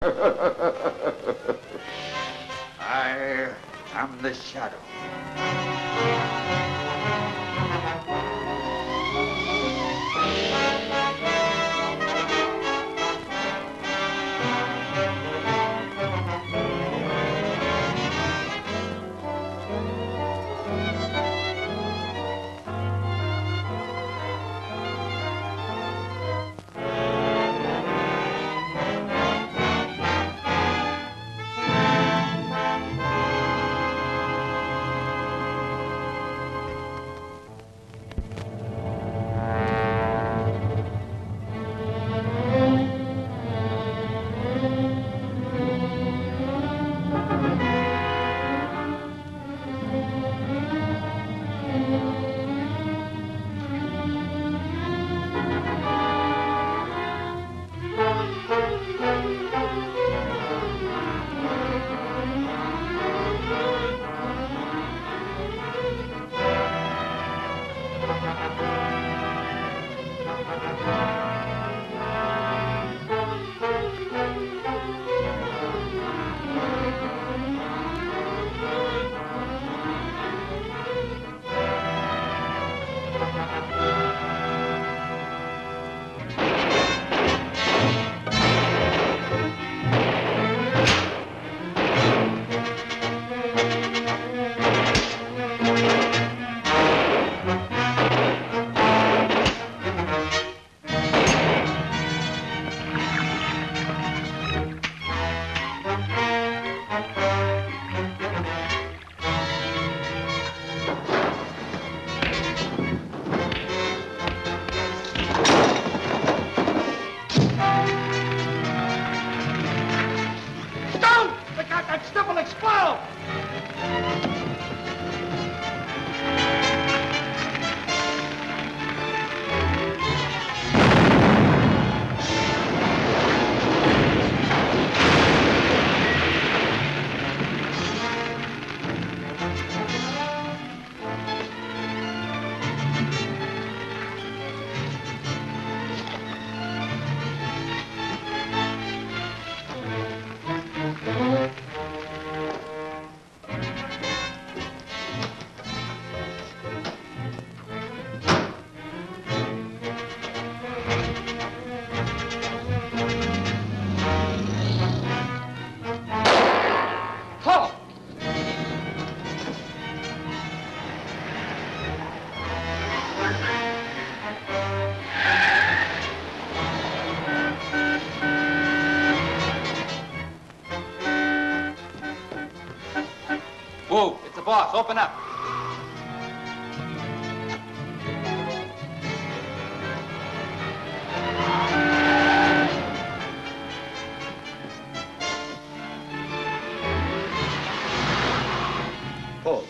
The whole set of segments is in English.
I am the shadow. Don't! That stuff will explode! Whoa, it's the boss. Open up. Pull.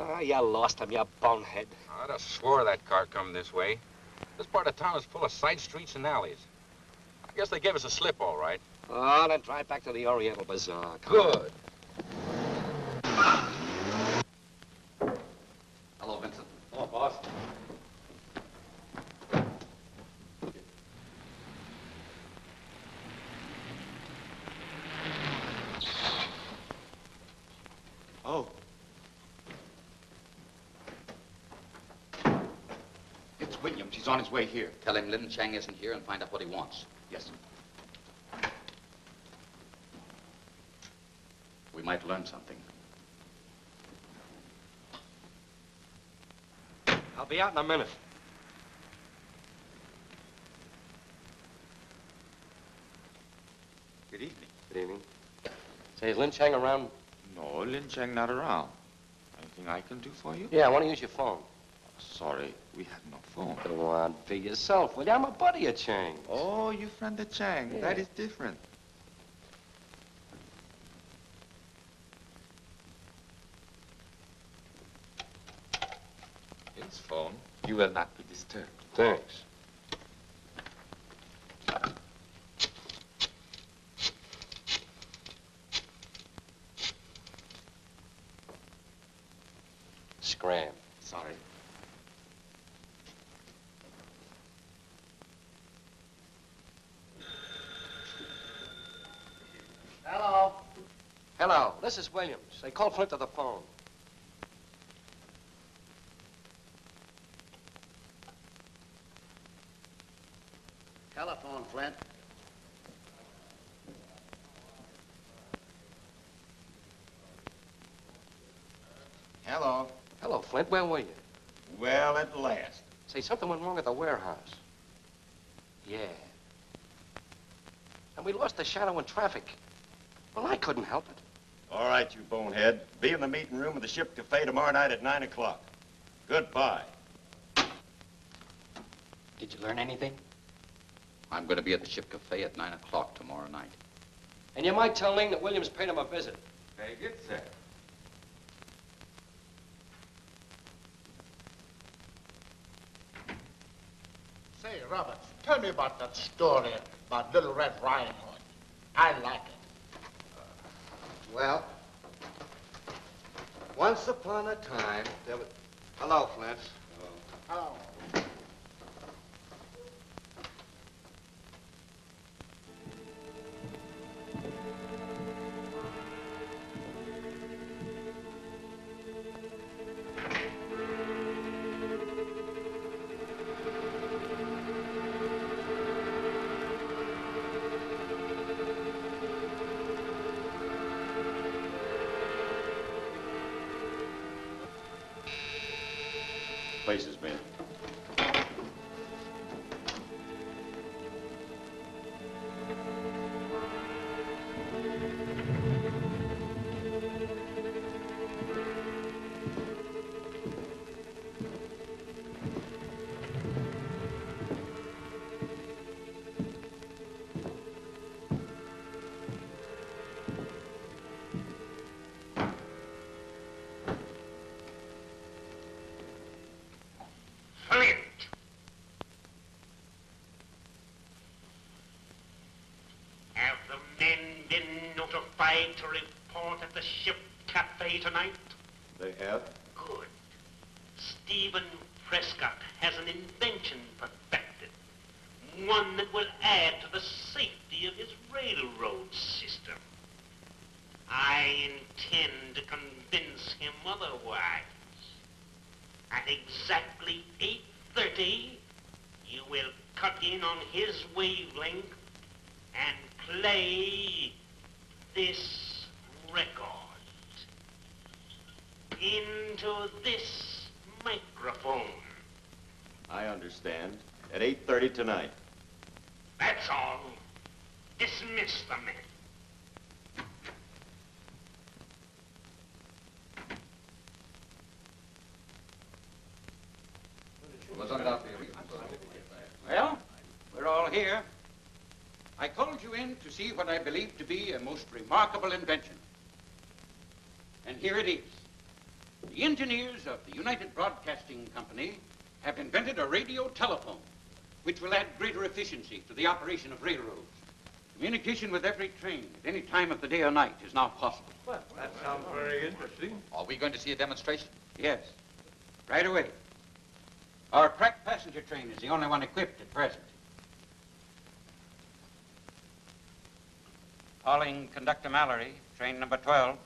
Oh, you lost him, you bonehead. I'd have swore that car come this way. This part of town is full of side streets and alleys. I guess they gave us a slip, all right. Oh, then drive back to the Oriental Bazaar. Come on. Good. Hello, Vincent. Hello, boss. Oh. It's Williams. He's on his way here. Tell him Lin Chang isn't here and find out what he wants. Yes, sir. We might learn something. I'll be out in a minute. Good evening. Good evening. Say, is Lin Chang around? No, Lin Chang not around. Anything I can do for you? Yeah, I want to use your phone. Sorry, we have no phone. Go on, be yourself, will you? I'm a buddy of Chang. Oh, you friend of Chang. Yeah. That is different. His phone. You will not be disturbed. Thanks. scram. Sorry. Hello. Hello, this is Williams. They called Flint to the phone. Telephone, Flint. Hello. Hello, Flint. Where were you? Well, at last. Say, something went wrong at the warehouse. Yeah. And we lost the shadow in traffic. Well, I couldn't help it. All right, you bonehead. Be in the meeting room of the Ship Cafe tomorrow night at 9 o'clock. Goodbye. Did you learn anything? I'm going to be at the Ship Cafe at 9 o'clock tomorrow night. And you might tell Ling that Williams paid him a visit. Very good, sir. Say, Roberts, tell me about that story about Little Red Riding Hood. I like it. Well, once upon a time, there was... Hello, Flint. Hello. Place has been. Flint! Have the men been notified to report at the Ship Cafe tonight? They have? Good. Stephen Prescott has an invention perfected. One that will add to the safety of his railroad system. I intend to convince him otherwise. At exactly 8:30, you will cut in on his wavelength and play this record into this microphone. I understand. At 8:30 tonight. That's all. Dismiss the men. Well, we're all here. I called you in to see what I believe to be a most remarkable invention. And here it is. The engineers of the United Broadcasting Company have invented a radio telephone, which will add greater efficiency to the operation of railroads. Communication with every train at any time of the day or night is now possible. Well, that sounds very interesting. Are we going to see a demonstration? Yes, right away. Our crack passenger train is the only one equipped at present. Calling Conductor Mallory, train number 12.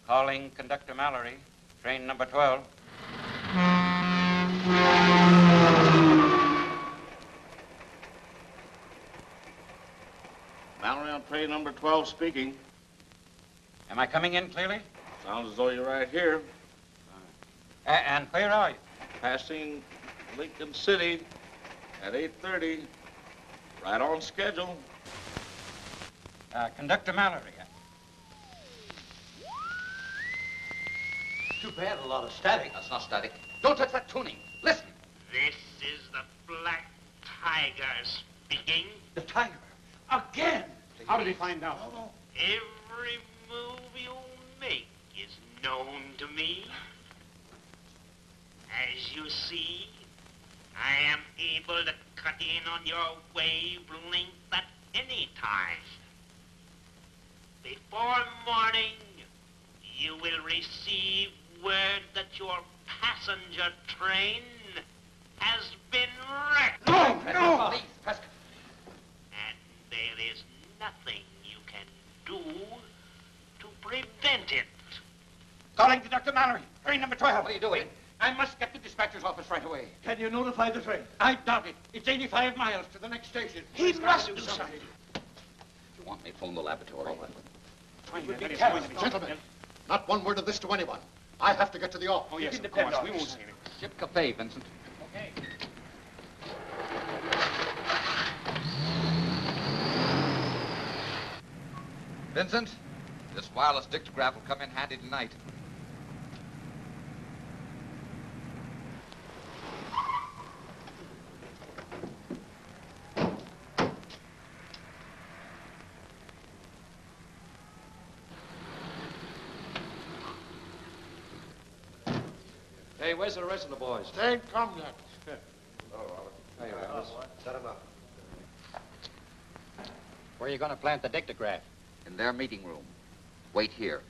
Calling Conductor Mallory, train number 12. Mallory on train number 12 speaking. Am I coming in clearly? Sounds as though you're right here. And where are you? Passing Lincoln City at 8:30. Right on schedule. Conductor Mallory. Too bad, a lot of static. That's not static. Don't touch that tuning. Listen. This is the Black Tiger speaking. The Tiger. Again. How did he find out? Every move you make is known to me. As you see, I am able to cut in on your wavelength at any time. Before morning, you will receive word that your passenger train has been wrecked. No! Please, Prescott. And there is nothing you can do to prevent it. Calling to Dr. Mallory. Train number 12. What are you doing? I must get to the dispatcher's office right away. Can you notify the train? I doubt it. It's 85 miles to the next station. He must do something. You want me to phone the laboratory? Gentlemen, not one word of this to anyone. I have to get to the office. Oh, yes, of course. We won't say anything. Ship Cafe, Vincent. Okay. Vincent, this wireless dictograph will come in handy tonight. Hey, where's the rest of the boys? They ain't come yet. Oh, Robert. Hey, Robert. Set them up. Where are you going to plant the dictograph? In their meeting room. Wait here.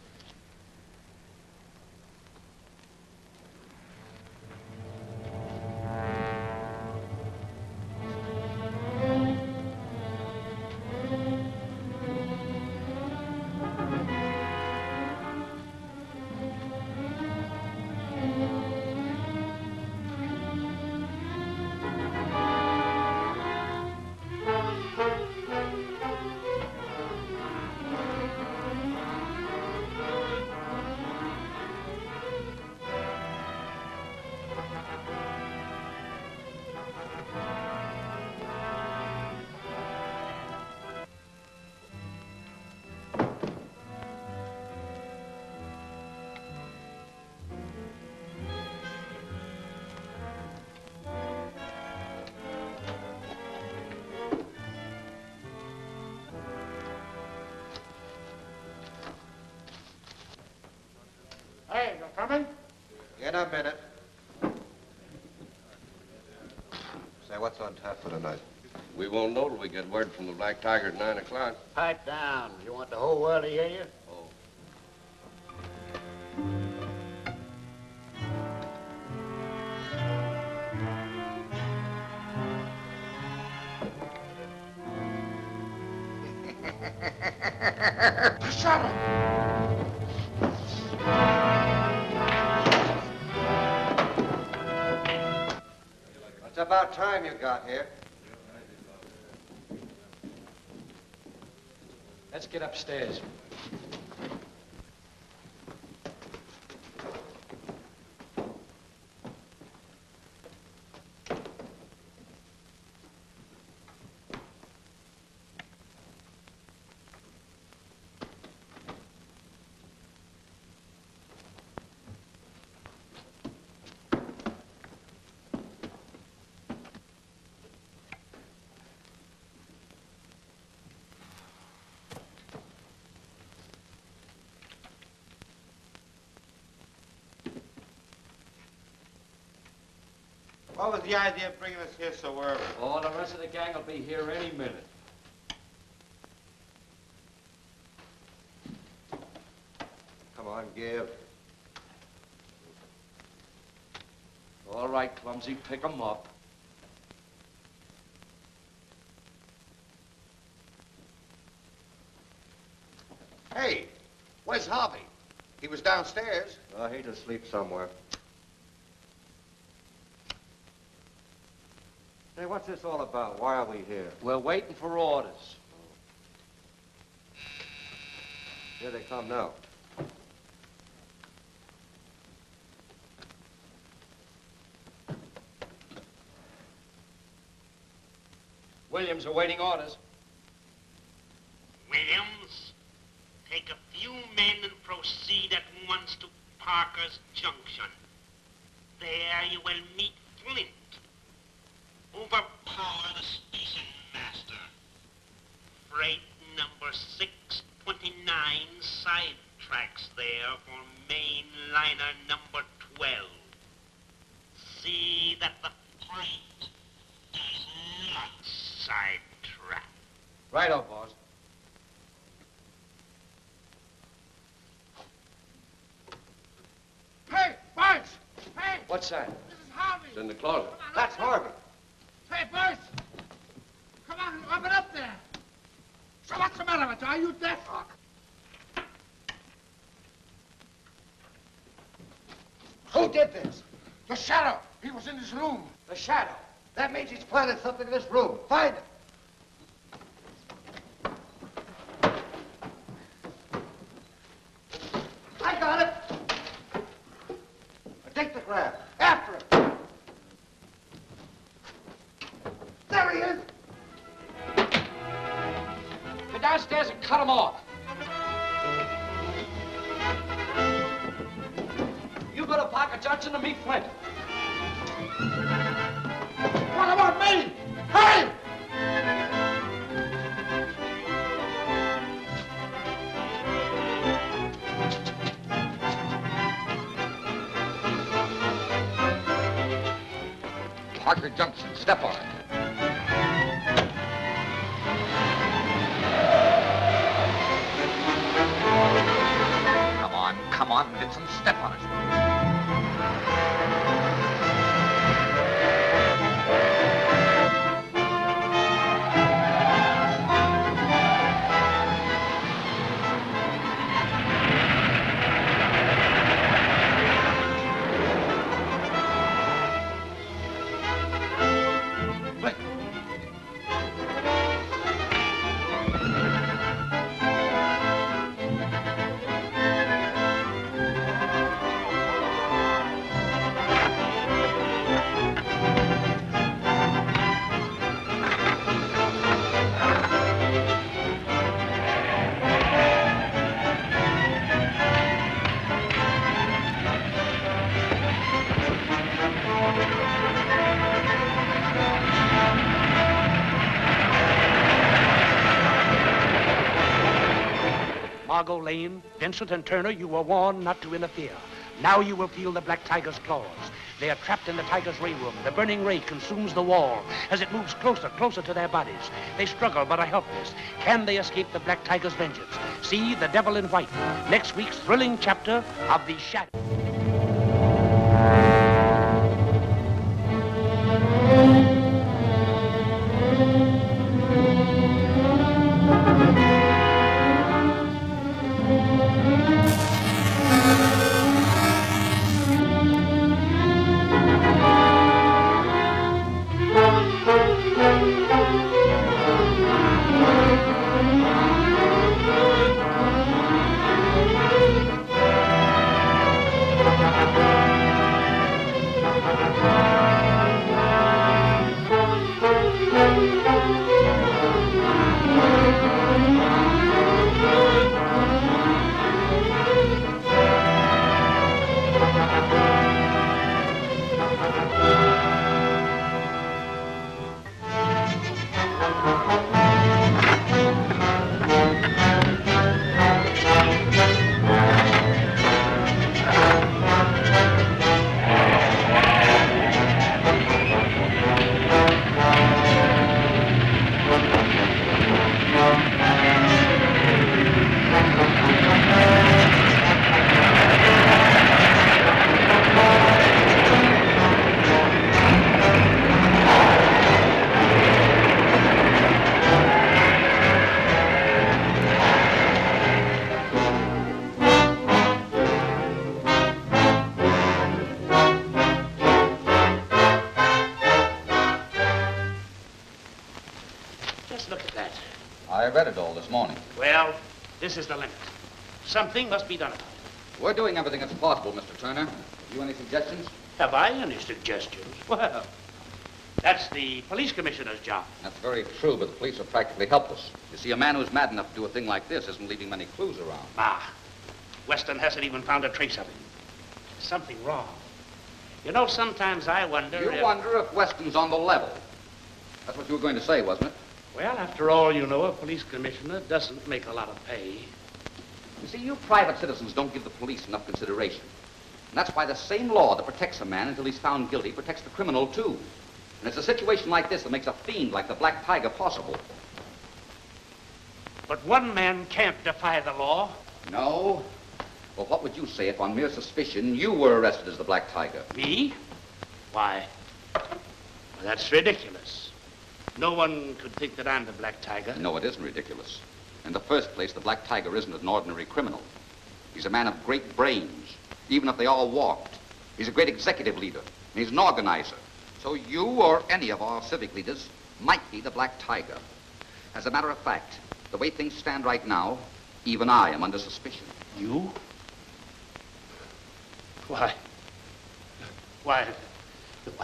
Hey, you coming? In a minute. Say, what's on tap for tonight? We won't know till we get word from the Black Tiger at 9 o'clock. Pipe down. You want the whole world to hear you? Shut him! It's about time you got here. Let's get upstairs. What was the idea of bringing us here so early? Oh, the rest of the gang will be here any minute. Come on, give. All right, Clumsy, pick 'em up. Hey, where's Harvey? He was downstairs. Oh, he's asleep somewhere. Hey, what's this all about? Why are we here? We're waiting for orders. Here they come now. Williams awaiting orders. Williams, take a few men and proceed at once to Parker's Junction. There you will meet Flint. Overpower the station master. Freight number 629 sidetracks there for main liner number 12. See that the freight is not sidetracked. Righto, boss. Hey, boys! Hey! What's that? This is Harvey. It's in the closet. That's Harvey. Hey, Bert! Come on, open up there. So what's the matter with you? Are you deaf? Who did this? The shadow. He was in his room. The shadow. That means he's planted something in this room. Find him. I got it. A dictograph. After him. There he is. Go downstairs and cut him off. You go to Parker Junction to meet Flint. What about me? Hey! Parker Junction. Step on it. Come on, Blitzen, step on it. Margot Lane, Vincent and Turner, you were warned not to interfere. Now you will feel the Black Tiger's claws. They are trapped in the Tiger's ray room. The burning ray consumes the wall. As it moves closer, closer to their bodies, they struggle but are helpless. Can they escape the Black Tiger's vengeance? See The Devil in White, next week's thrilling chapter of The Shadow. I read it all this morning. Well, this is the limit. Something must be done about it. We're doing everything that's possible, Mr. Turner. Have you any suggestions? Have I any suggestions? Well, that's the police commissioner's job. That's very true, but the police are practically helpless. You see, a man who's mad enough to do a thing like this isn't leaving many clues around. Ah, Weston hasn't even found a trace of him. There's something wrong. You know, sometimes I wonder You wonder if Weston's on the level. That's what you were going to say, wasn't it? Well, after all, you know, a police commissioner doesn't make a lot of pay. You see, you private citizens don't give the police enough consideration. And that's why the same law that protects a man until he's found guilty protects the criminal, too. And it's a situation like this that makes a fiend like the Black Tiger possible. But one man can't defy the law. No. Well, what would you say if on mere suspicion you were arrested as the Black Tiger? Me? Why, that's ridiculous. No one could think that I'm the Black Tiger. No, it isn't ridiculous. In the first place, the Black Tiger isn't an ordinary criminal. He's a man of great brains, even if they all walked. He's a great executive leader, and he's an organizer. So you or any of our civic leaders might be the Black Tiger. As a matter of fact, the way things stand right now, even I am under suspicion. You? Why,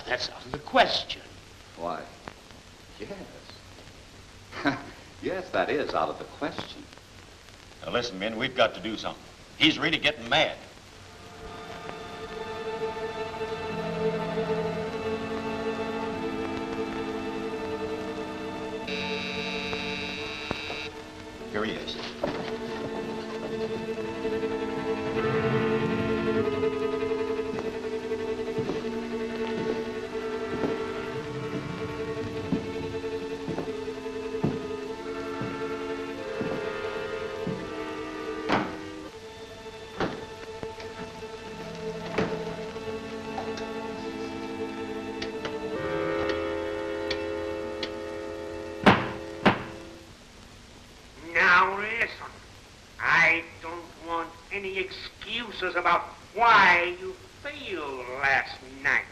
that's out of the question. Why? Yes. Yes, that is out of the question. Now listen, men, we've got to do something. He's really getting mad. Here he is. Now listen, I don't want any excuses about why you failed last night.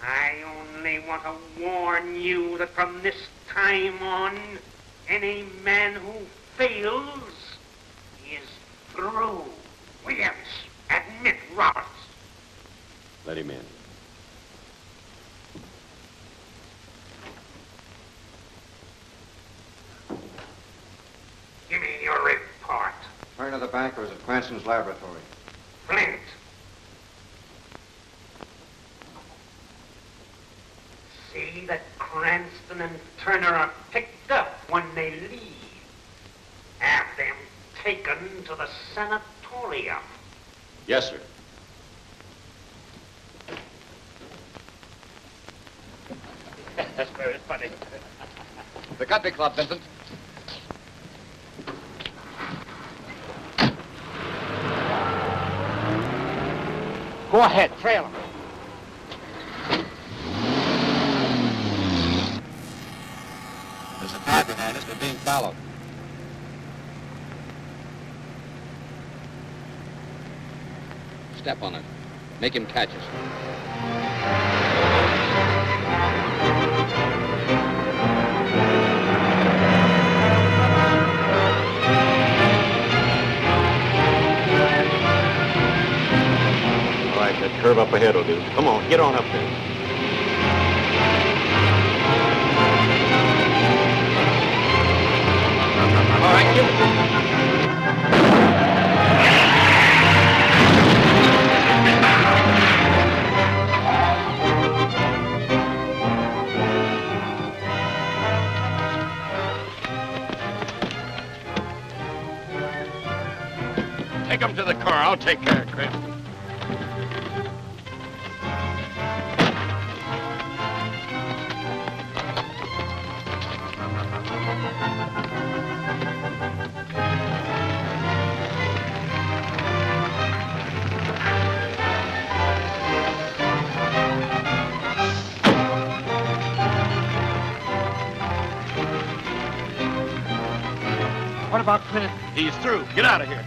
I only want to warn you that from this time on, any man who fails is through. Williams, admit Roberts. Let him in. Give me your report. Turner the banker is at Cranston's laboratory. Flint. See that Cranston and Turner are picked up when they leave. Have them taken to the sanatorium. Yes, sir. That's very funny. The Country Club, Vincent. Go ahead, trail him. There's a car behind us. We're being followed. Step on it. Make him catch us. All right, that curve up ahead will do. Come on, get on up there. All right, give it. Take him to the car. I'll take care of Cranston. What about Clint? He's through. Get out of here.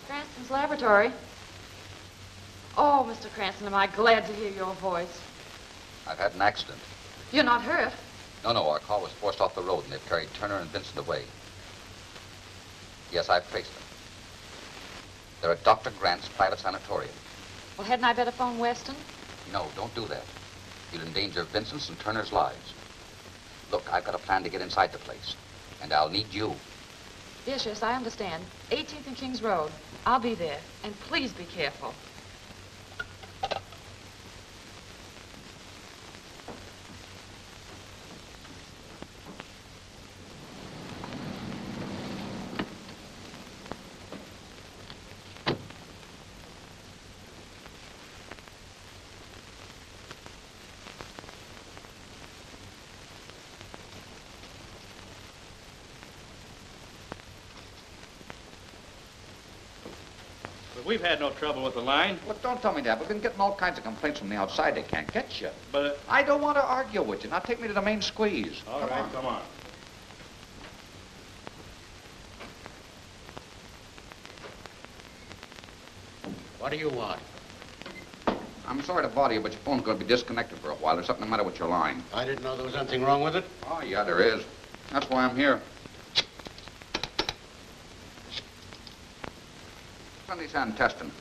Cranston's laboratory. Oh, Mr. Cranston, am I glad to hear your voice. I've had an accident. You're not hurt. No, our car was forced off the road and they've carried Turner and Vincent away. Yes, I've traced them. They're at Dr. Grant's private sanatorium. Well, hadn't I better phone Weston? No, don't do that. You'll endanger Vincent's and Turner's lives. Look, I've got a plan to get inside the place, and I'll need you. Yes, I understand. 18th and Kings Road. I'll be there. And please be careful. We've had no trouble with the line. Look, don't tell me that. We've been getting all kinds of complaints from the outside. They can't get you. But... I don't want to argue with you. Now take me to the main squeeze. All right, come on. What do you want? I'm sorry to bother you, but your phone's going to be disconnected for a while. There's something the matter with your line. I didn't know there was anything wrong with it. Oh, yeah, there is. That's why I'm here. Sunny sand testing.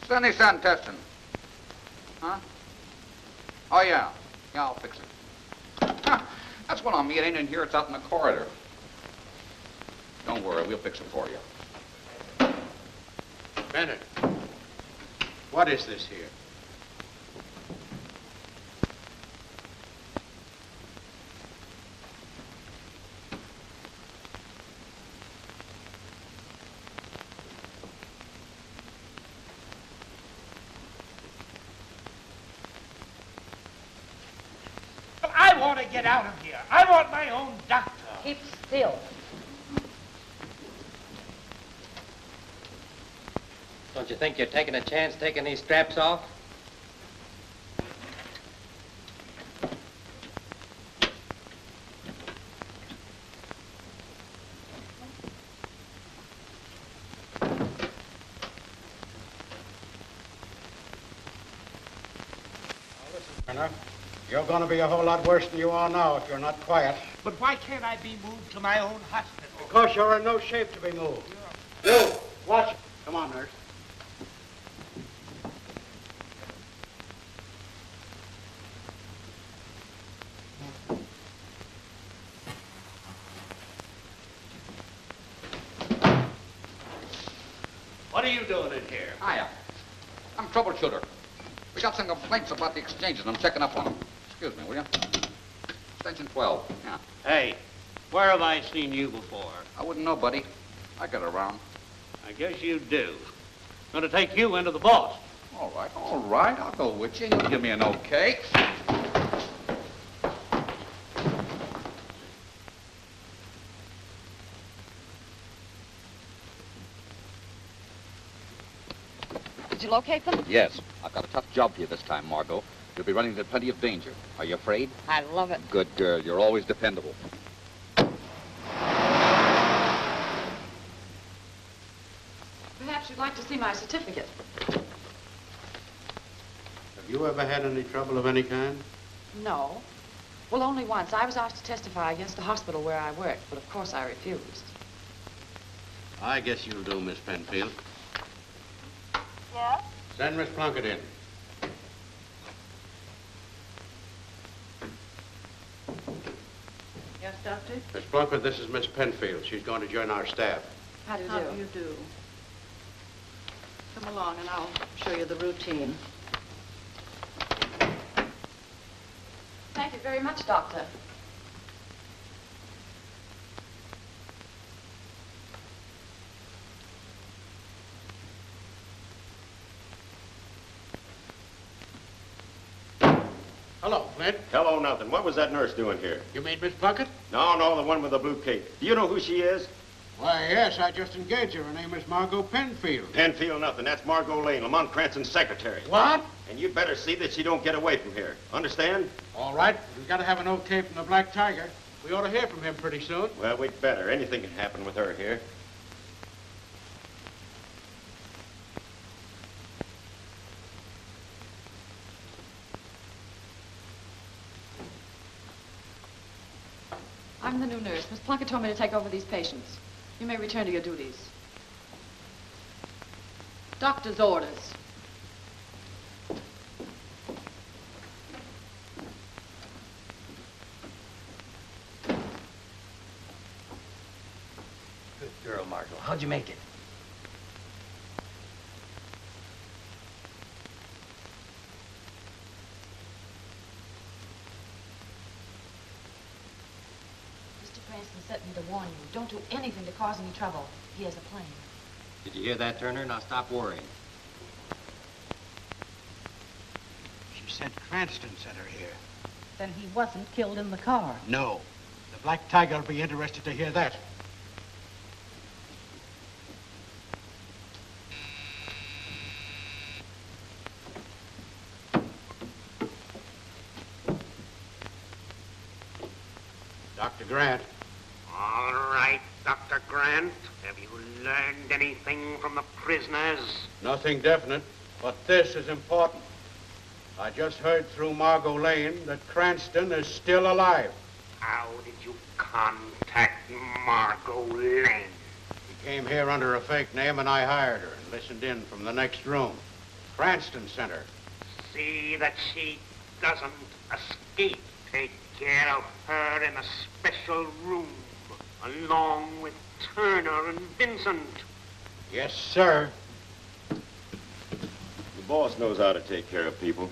Sunny sand testing. Huh? Oh, yeah. Yeah, I'll fix it. Huh. That's one on me. It ain't in here. It's out in the corridor. Don't worry. We'll fix it for you. Bennett, what is this here? I want to get out of here. I want my own doctor. Keep still. Don't you think you're taking a chance taking these straps off? Turner, you're going to be a whole lot worse than you are now if you're not quiet. But why can't I be moved to my own hospital? Because you're in no shape to be moved. Bill, watch it. Come on, nurse. What are you doing in here? Hiya. I'm a troubleshooter. We got some complaints about the exchanges, and I'm checking up on them. Excuse me, will you? Extension 12. Yeah. Hey, where have I seen you before? I wouldn't know, buddy. I get around. I guess you do. Going to take you into the boss. All right. I'll go with you. You'll give me an okay. Did you locate them? Yes. I've got a tough job for you this time, Margot. You'll be running into plenty of danger. Are you afraid? I love it. Good girl. You're always dependable. Perhaps you'd like to see my certificate. Have you ever had any trouble of any kind? No. Well, only once. I was asked to testify against the hospital where I worked, but of course I refused. I guess you'll do, Miss Penfield. Yes? Send Miss Plunkett in. Yes, Doctor? Miss Plunkett, this is Miss Penfield. She's going to join our staff. How do you How do? do you do? Come along and I'll show you the routine. Thank you very much, Doctor. Hello, Flint. Hello, nothing. What was that nurse doing here? You mean Miss Plunkett? No, the one with the blue cape. Do you know who she is? Why, yes, I just engaged her. Her name is Margot Penfield. Penfield, nothing. That's Margot Lane, Lamont Cranston's secretary. What? And you better see that she don't get away from here. Understand? All right. We've got to have an okay from the Black Tiger. We ought to hear from him pretty soon. Well, we'd better. Anything can happen with her here. I'm the new nurse. Miss Plunkett told me to take over these patients. You may return to your duties. Doctor's orders. Good girl, Margot. How'd you make it? Mr. Cranston sent me to warn you. Don't do anything to cause any trouble. He has a plan. Did you hear that, Turner? Now stop worrying. She said Cranston sent her here. Then he wasn't killed in the car. No. The Black Tiger will be interested to hear that. Dr. Grant. All right, Dr. Grant. Have you learned anything from the prisoners? Nothing definite, but this is important. I just heard through Margot Lane that Cranston is still alive. How did you contact Margot Lane? She came here under a fake name, and I hired her and listened in from the next room. Cranston sent her. See that she doesn't escape. Take care of her in a special room, along with Turner and Vincent. Yes, sir. The boss knows how to take care of people.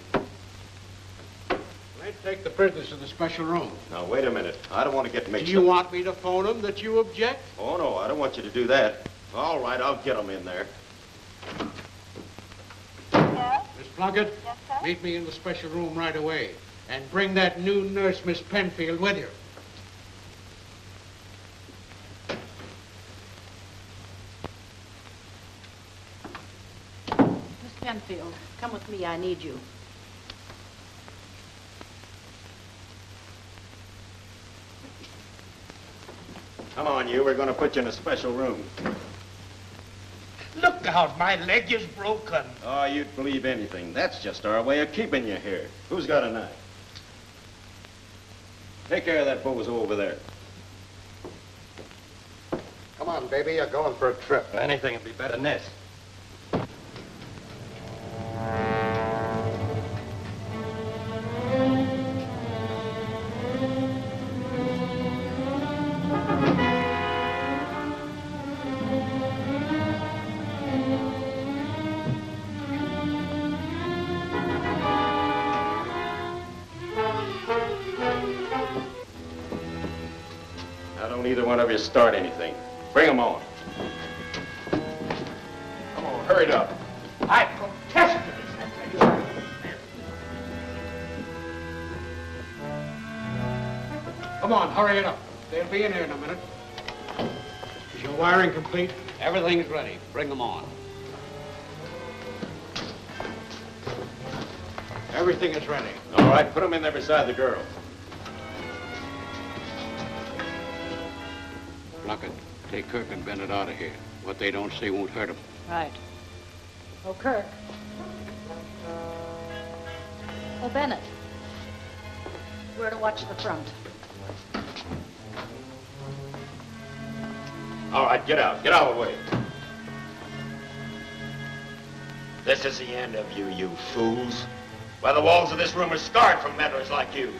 Let's take the prisoners to the special room. Now, wait a minute. I don't want to get mixed Do you up. want me to phone them that you object? Oh, no, I don't want you to do that. All right, I'll get them in there. Miss Plunkett? Yes, sir? Meet me in the special room right away. And bring that new nurse, Miss Penfield, with you. Miss Penfield, come with me. I need you. Come on, you. We're going to put you in a special room. Look out, my leg is broken. Oh, you'd believe anything. That's just our way of keeping you here. Who's got a knife? Take care of that bozo over there. Come on, baby. You're going for a trip. Anything would be better than this. Now, don't either one of you start anything. Bring them on. Come on, hurry it up. I protest to this. Come on, hurry it up. They'll be in here in a minute. Is your wiring complete? Everything's ready. Bring them on. Everything is ready. All right, put them in there beside the girl. Plunkett, take Kirk and Bennett out of here. What they don't say won't hurt them. Right. Oh, Kirk. Oh, Bennett. We're to watch the front. All right, get out. Get out of the way. This is the end of you, you fools. Why, the walls of this room are scarred from meddlers like you.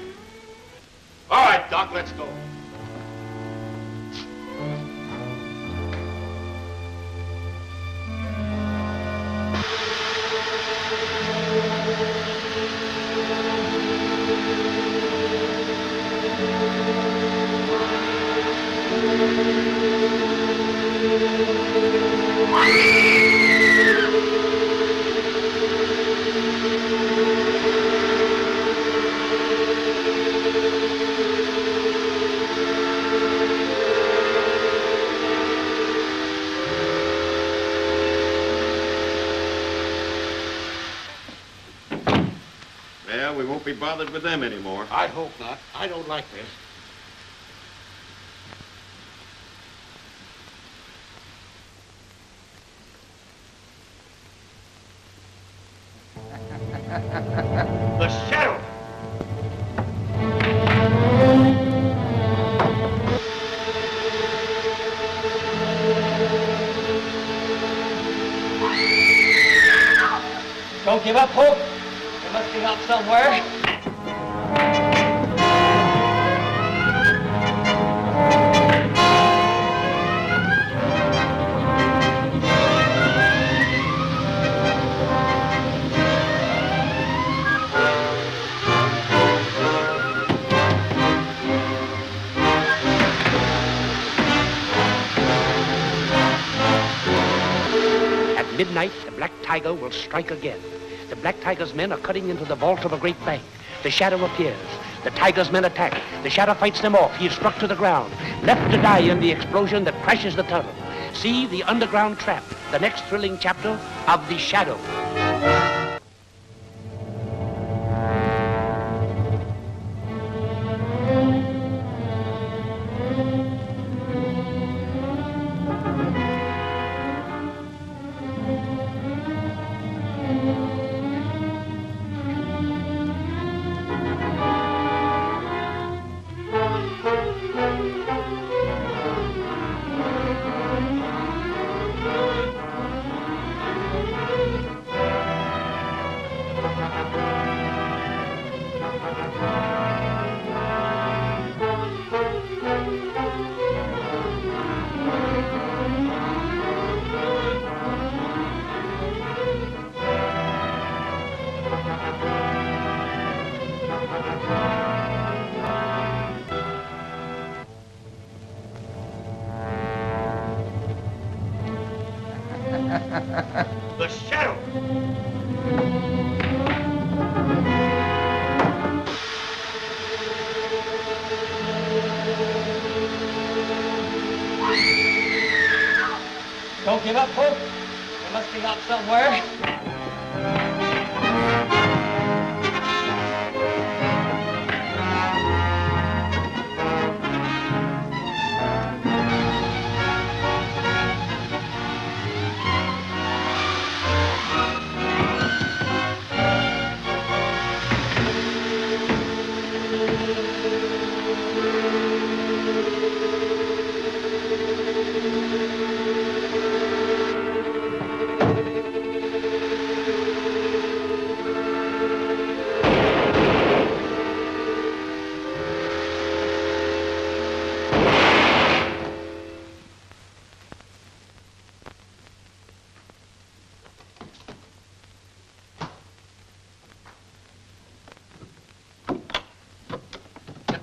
All right, Doc, let's go. Well, we won't be bothered with them anymore. I hope not. I don't like this. The sheriff. Don't give up hope. There must be help somewhere. At midnight, the Black Tiger will strike again. The Black Tiger's men are cutting into the vault of a great bank. The Shadow appears. The Tiger's men attack. The Shadow fights them off. He is struck to the ground, left to die in the explosion that crashes the tunnel. See The Underground Trap, the next thrilling chapter of The Shadow. The Shadow! Don't give up hope. There must be help somewhere.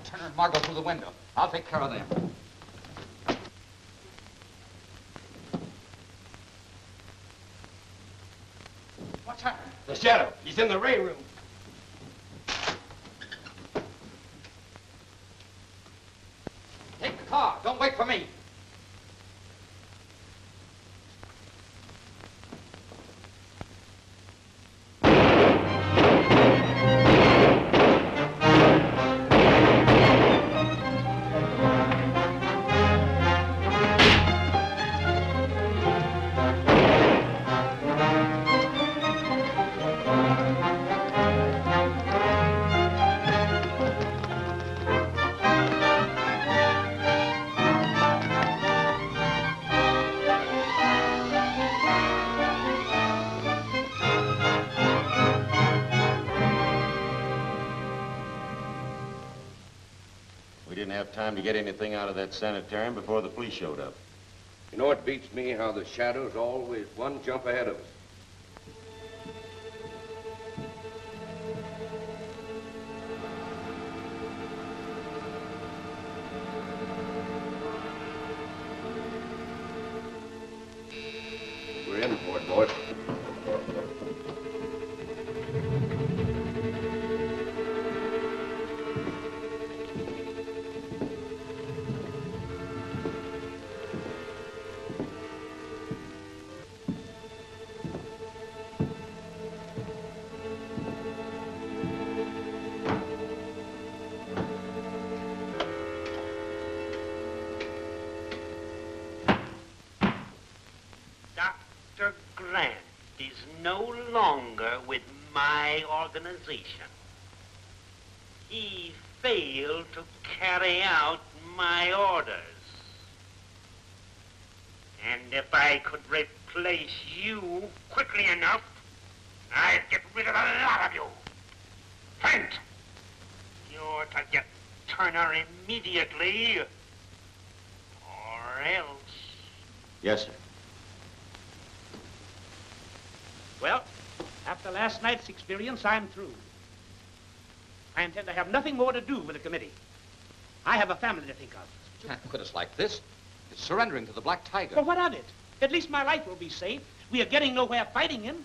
Turner and Margot through the window. I'll take care of them. What's happened? The Shadow. He's in the Ray room. Take the car. Don't wait for me. We didn't have time to get anything out of that sanitarium before the police showed up. You know, it beats me how the Shadow's always one jump ahead of us. We're in for it, boys. Dr. Grant is no longer with my organization. He failed to carry out my orders. And if I could replace you quickly enough, I'd get rid of a lot of you. Flint, you're to get Turner immediately, or else. Yes, sir. Well, after last night's experience, I'm through. I intend to have nothing more to do with the committee. I have a family to think of. You can't quit us like this. It's surrendering to the Black Tiger. Well, what of it? At least my life will be safe. We are getting nowhere fighting him.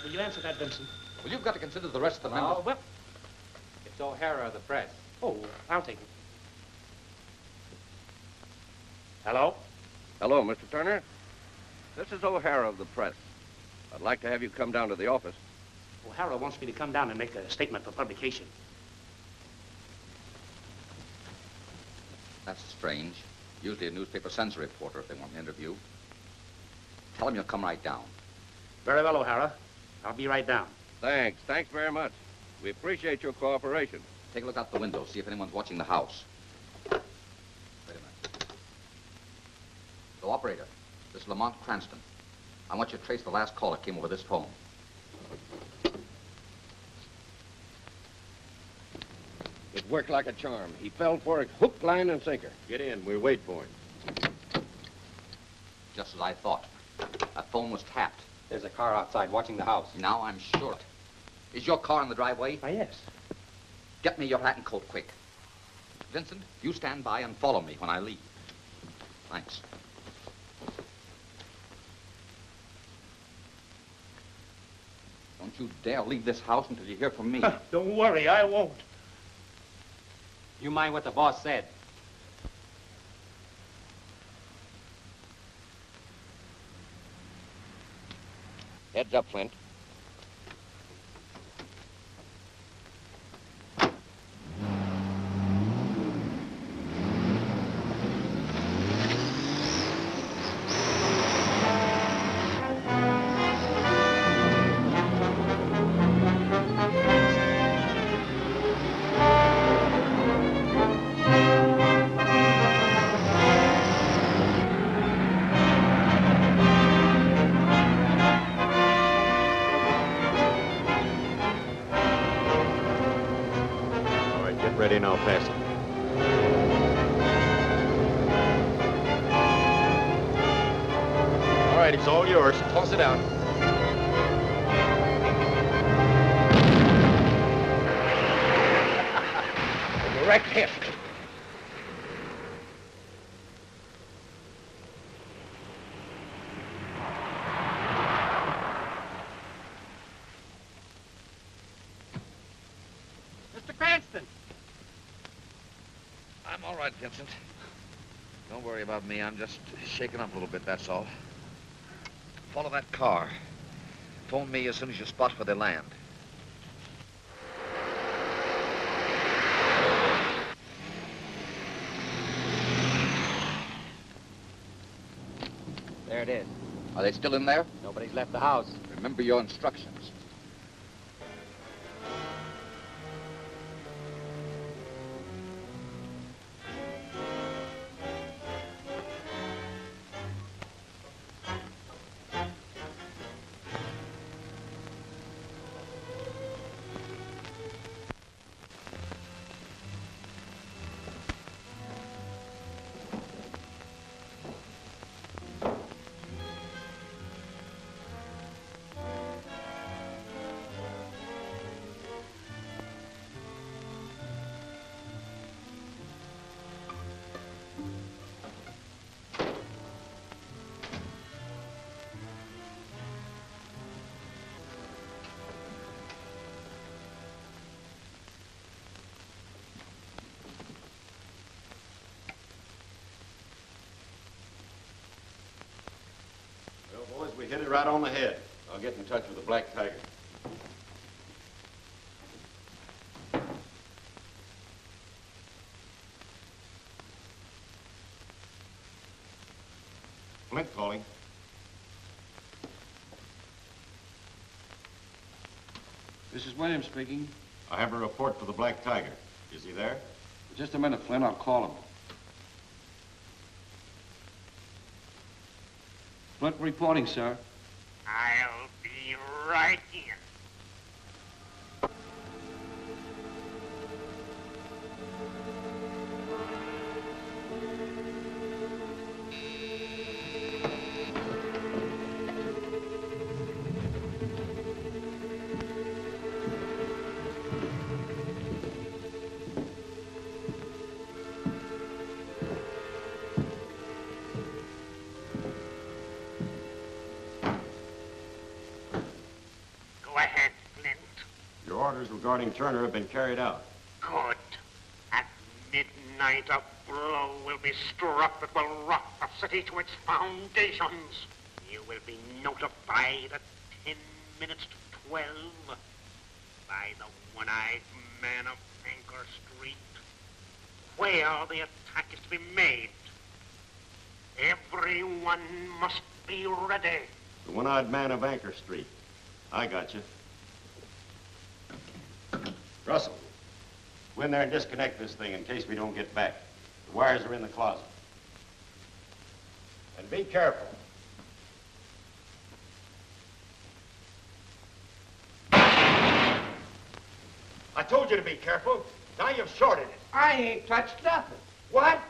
Will you answer that, Vincent? Well, you've got to consider the rest of the members. Oh, well. It's O'Hara of the press. Oh, I'll take it. Hello? Hello, Mr. Turner. This is O'Hara of the press. I'd like to have you come down to the office. O'Hara wants me to come down and make a statement for publication. That's strange. Usually a newspaper sends a reporter if they want an interview. Tell him you'll come right down. Very well, O'Hara. I'll be right down. Thanks. Thanks very much. We appreciate your cooperation. Take a look out the window, see if anyone's watching the house. Wait a minute. The operator, this is Lamont Cranston. I want you to trace the last call that came over this phone. It worked like a charm. He fell for it hook, line, and sinker. Get in. We'll wait for him. Just as I thought. That phone was tapped. There's a car outside watching the house. Now I'm sure. Is your car in the driveway? Why, yes. Get me your hat and coat, quick. Vincent, you stand by and follow me when I leave. Thanks. Don't you dare leave this house until you hear from me. Don't worry, I won't. You mind what the boss said? Heads up, Flint. Ready now, pass it. All right, it's all yours. Toss it out. A direct hit. Mr. Cranston! I'm all right, Vincent. Don't worry about me. I'm just shaken up a little bit, that's all. Follow that car. Phone me as soon as you spot where they land. There it is. Are they still in there? Nobody's left the house. Remember your instructions. Well, boys, we hit it right on the head. I'll get in touch with the Black Tiger. Flint calling. This is Williams speaking. I have a report for the Black Tiger. Is he there? Just a minute, Flint. I'll call him. Front reporting, sir. I'll be right in. Go ahead, Flint. Your orders regarding Turner have been carried out. Good. At midnight, a blow will be struck that will rock the city to its foundations. You will be notified at 10 minutes to 12 by the one-eyed man of Anchor Street where the attack is to be made. Everyone must be ready. The one-eyed man of Anchor Street. I got you. Russell, go in there and disconnect this thing in case we don't get back. The wires are in the closet. And be careful. I told you to be careful. Now you've shorted it. I ain't touched nothing. What?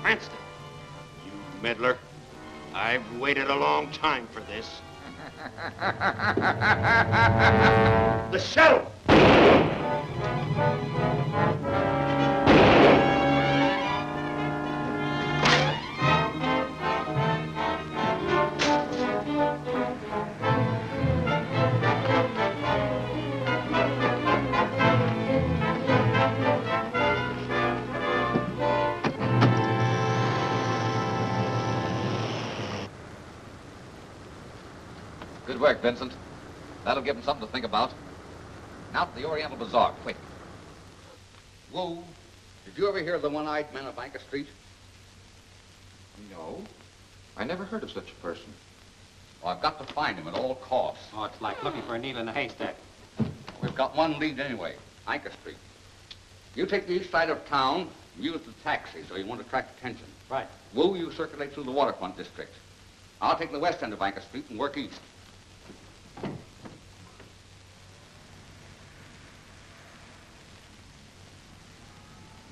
Cranston, you meddler. I've waited a long time for this. The shuttle! Good work, Vincent. That'll give them something to think about. Now to the Oriental Bazaar, quick. Whoa. Did you ever hear of the one-eyed man of Anchor Street? No. I never heard of such a person. Well, I've got to find him at all costs. Oh, it's like looking for a needle in a haystack. We've got one lead anyway, Anchor Street. You take the east side of town, use the taxi so you won't attract attention. Right. Wu, you circulate through the waterfront district. I'll take the west end of Anchor Street and work east.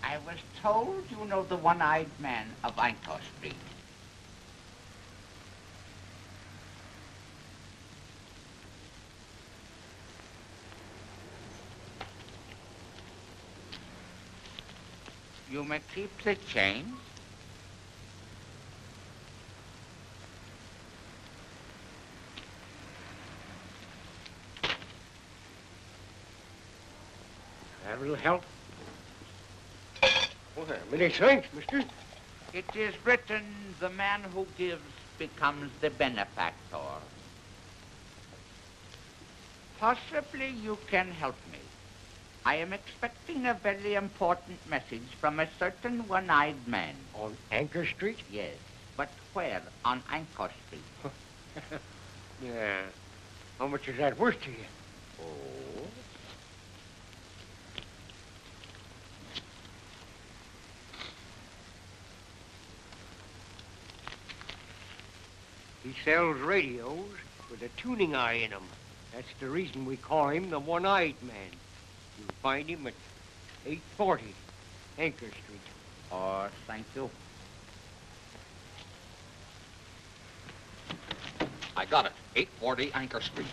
I was told you know the one-eyed man of Anchor Street. You may keep the change. That will help. Well, many thanks, mister. It is written, the man who gives becomes the benefactor. Possibly you can help me. I am expecting a very important message from a certain one-eyed man. On Anchor Street? Yes, but where on Anchor Street? Yeah. How much is that worth to you? Oh. He sells radios with a tuning eye in them. That's the reason we call him the one-eyed man. You'll find him at 840 Anchor Street. Oh, thank you. I got it. 840 Anchor Street.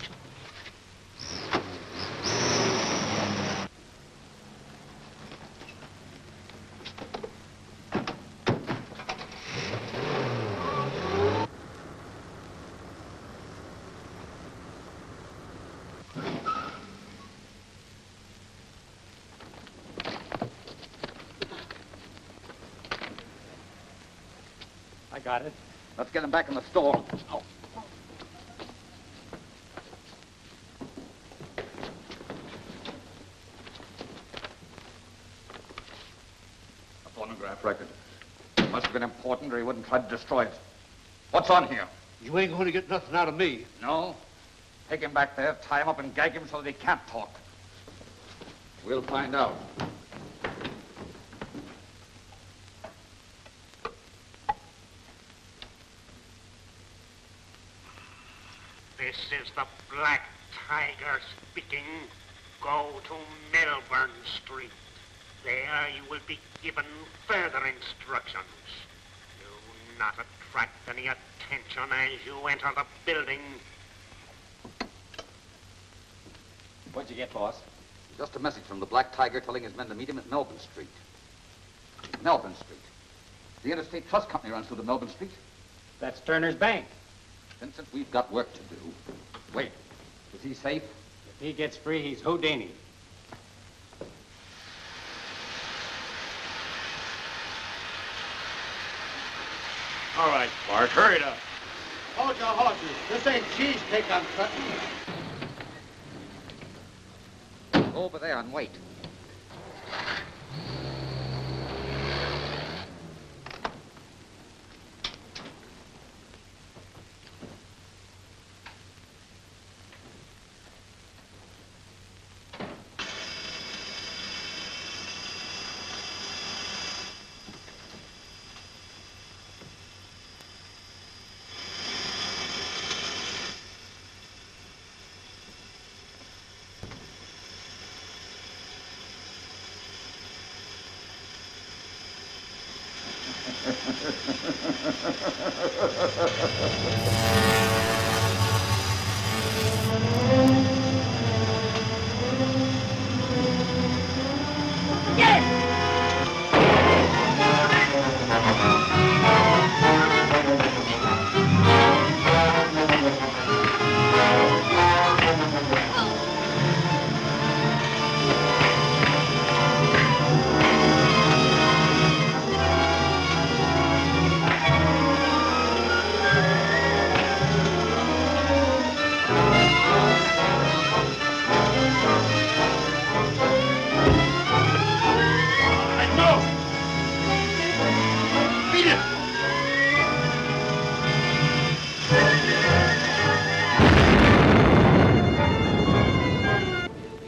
I got it. Let's get him back in the store. Oh. A phonograph record. Must have been important or he wouldn't try to destroy it. What's on here? You ain't going to get nothing out of me. No. Take him back there, tie him up and gag him so that he can't talk. We'll find out. This is the Black Tiger speaking. Go to Melbourne Street. There you will be given further instructions. Do not attract any attention as you enter the building. What'd you get, boss? Just a message from the Black Tiger telling his men to meet him at Melbourne Street. Melbourne Street. The Interstate Trust Company runs through to Melbourne Street. That's Turner's bank. Vincent, we've got work to do. Wait, is he safe? If he gets free, he's Houdini. All right, Bart, hurry it up. Hold your horses. This ain't cheesecake I'm cutting. Go over there and wait.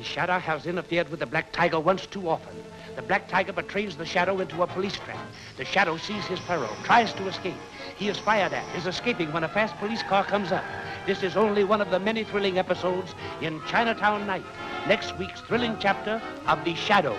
Shadow has interfered with the Black Tiger once too often. The Black Tiger betrays the Shadow into a police trap. The Shadow sees his peril, tries to escape. He is fired at, is escaping when a fast police car comes up. This is only one of the many thrilling episodes in Chinatown Night, next week's thrilling chapter of The Shadow.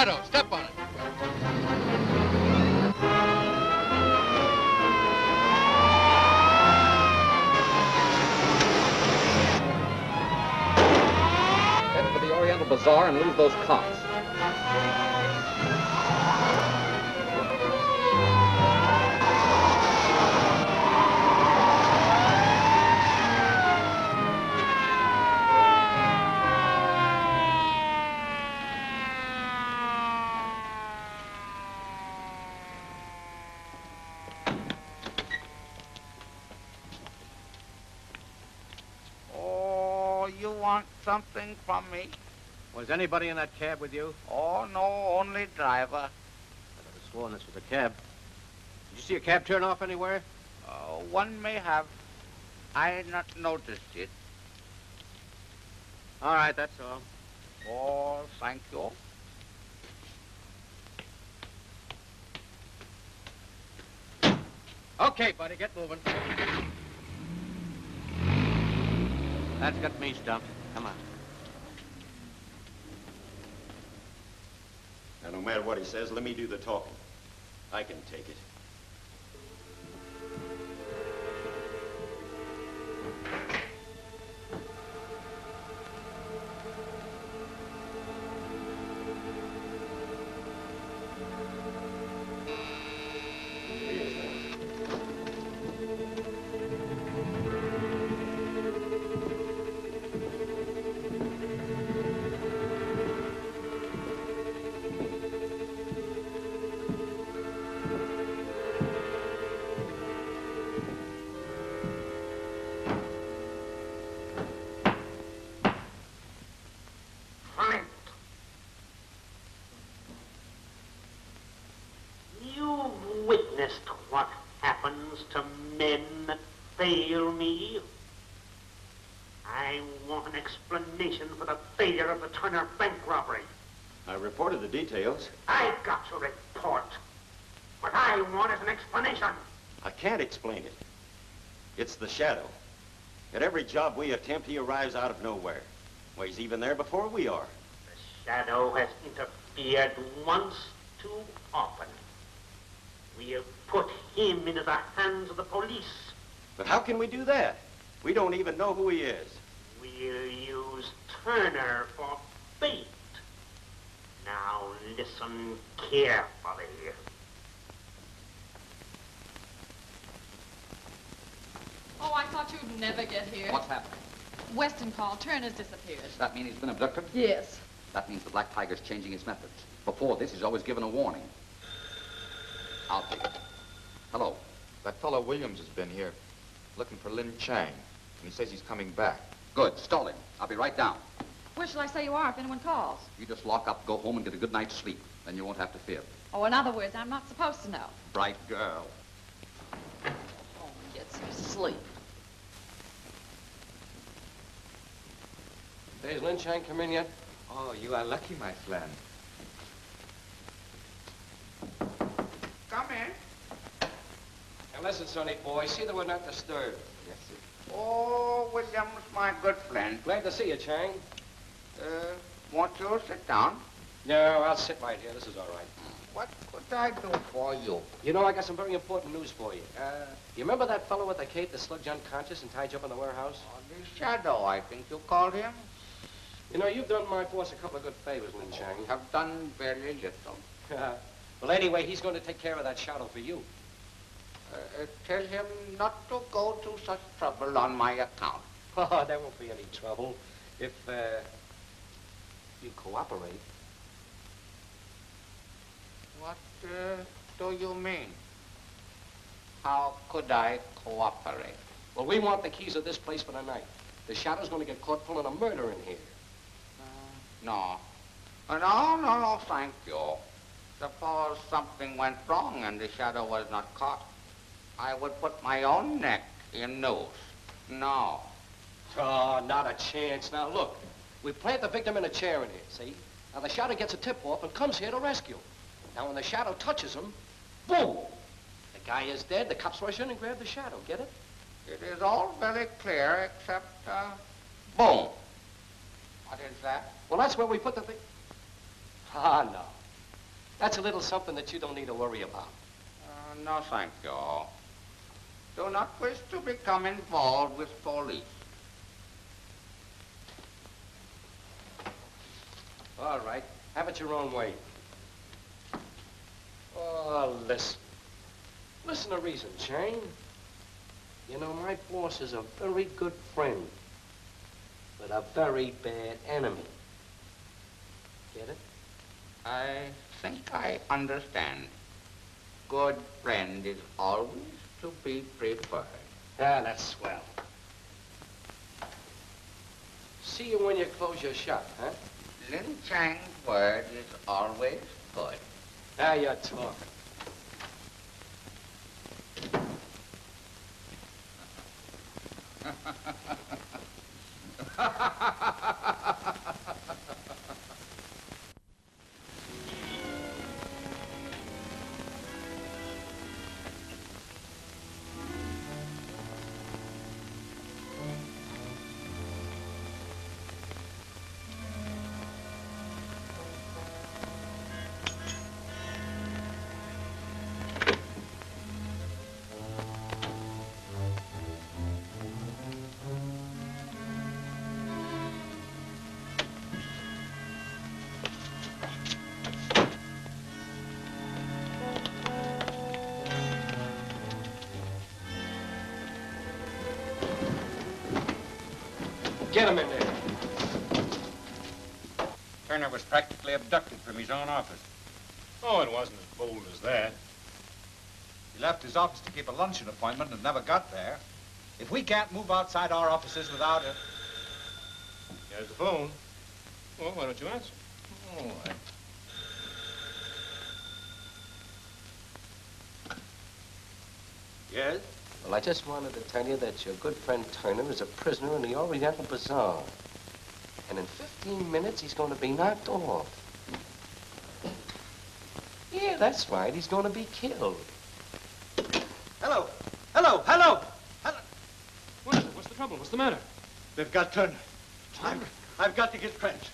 Shadow. Step on it. Head for the Oriental Bazaar and lose those cops. Oh, you want something from me? Was anybody in that cab with you? Oh, no, only driver. I could have sworn this was a cab. Did you see a cab turn off anywhere? One may have. I had not noticed it. All right, that's all. Oh, thank you. Okay, buddy, get moving. That's got me stumped. Come on. Now, no matter what he says, let me do the talking. I can take it. Flint. You've witnessed what happens to men that fail me. I want an explanation for the failure of the Turner bank robbery. I reported the details. I've got your report. What I want is an explanation. I can't explain it. It's the Shadow. At every job we attempt, he arrives out of nowhere. Well, he's even there before we are. The Shadow has interfered once too often. We have put him into the hands of the police. But how can we do that? We don't even know who he is. We'll use Turner for bait. Now listen carefully. Oh, I thought you'd never get here. What's happened? Weston called. Turner's disappeared. Does that mean he's been abducted? Yes. That means the Black Tiger's changing his methods. Before this, he's always given a warning. I'll take it. Hello. That fellow Williams has been here looking for Lin Chang, and he says he's coming back. Good. Stall him. I'll be right down. Where shall I say you are if anyone calls? You just lock up, go home, and get a good night's sleep. Then you won't have to fear. Oh, in other words, I'm not supposed to know. Bright girl. Oh, get some sleep. Has Lin Chang come in yet? Oh, you are lucky, my friend. Come in. Now listen, Sonny boy, see that we're not disturbed. Yes, sir. Oh, Williams, my good friend. Glad to see you, Chang. Won't you sit down? No, I'll sit right here. This is all right. What could I do for you? You know, I got some very important news for you. You remember that fellow at the Cape that slugged you unconscious and tied you up in the warehouse? Oh, the Shadow, I think you called him. You know, you've done my force a couple of good favors, Lin Chang. Have done very little. Well, anyway, he's going to take care of that Shadow for you. Tell him not to go to such trouble on my account. Oh, there won't be any trouble if, you cooperate. What do you mean? How could I cooperate? Well, we want the keys of this place for the night. The Shadow's going to get caught pulling a murder in here. No. No, thank you. Suppose something went wrong and the Shadow was not caught. I would put my own neck in noose. No. Oh, not a chance. Now, look. We plant the victim in a chair in here, see? Now, the Shadow gets a tip-off and comes here to rescue. Now, when the Shadow touches him, boom! The guy is dead. The cops rush in and grab the Shadow. Get it? It is all very clear except, boom. What is that? Well, that's where we put the thing. Ah, no. That's a little something that you don't need to worry about. No, thank you. Do not wish to become involved with police. All right. Have it your own way. Oh, listen. Listen to reason, Chang. You know, my boss is a very good friend, but a very bad enemy. Get it? I think I understand. Good friend is always to be preferred. Ah, that's swell. See you when you close your shop, huh? Lin Chang's word is always good. Now you're talking. Get him in there. Turner was practically abducted from his own office. Oh, it wasn't as bold as that. He left his office to keep a luncheon appointment and never got there. If we can't move outside our offices without it... Here's the phone. Well, why don't you answer? All right. Yes? Well, I just wanted to tell you that your good friend Turner is a prisoner in the Oriental Bazaar. And in 15 minutes, he's going to be knocked off. Yeah, that's right. He's going to be killed. Hello! Hello! Hello! Hello! What is it? What's the trouble? What's the matter? They've got Turner. I've got to get French.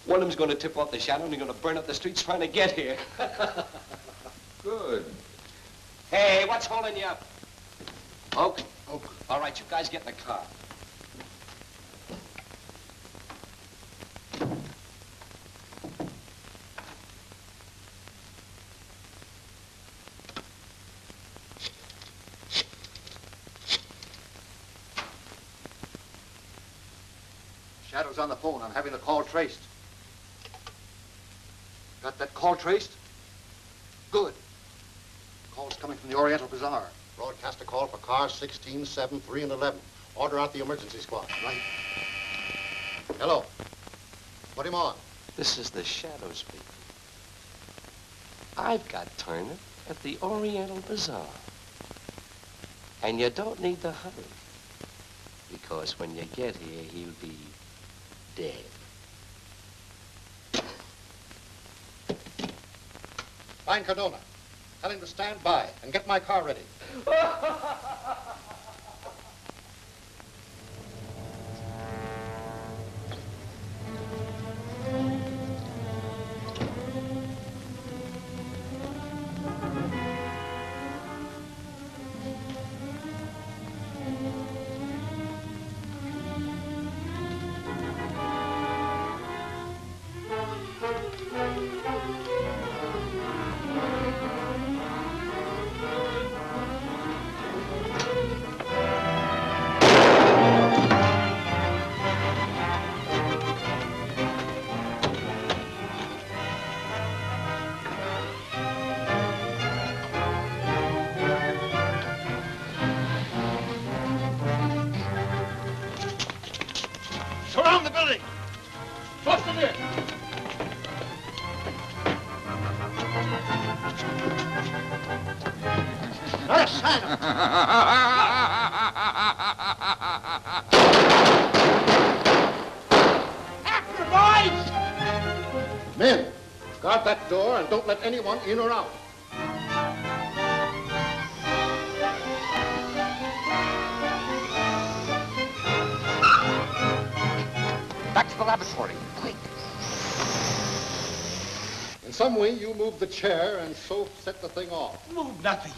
One of them's going to tip off the shadow, and they're going to burn up the streets trying to get here. Good. Hey, what's holding you up? Okay. All right, you guys get in the car. Shadow's on the phone. I'm having the call traced. Got that call traced? Good. Call's coming from the Oriental Bazaar. Broadcast a call for cars 16, 7, 3, and 11. Order out the emergency squad. Right. Hello. Put him on. This is the Shadow speaking. I've got Turner at the Oriental Bazaar. And you don't need to hurry. Because when you get here, he'll be dead. Find Cardona. Tell him to stand by and get my car ready. Surround the building! Bust them in! After, boys! Men, guard that door and don't let anyone in or out. Back to the laboratory, quick. In some way, you move the chair and so set the thing off. Move nothing.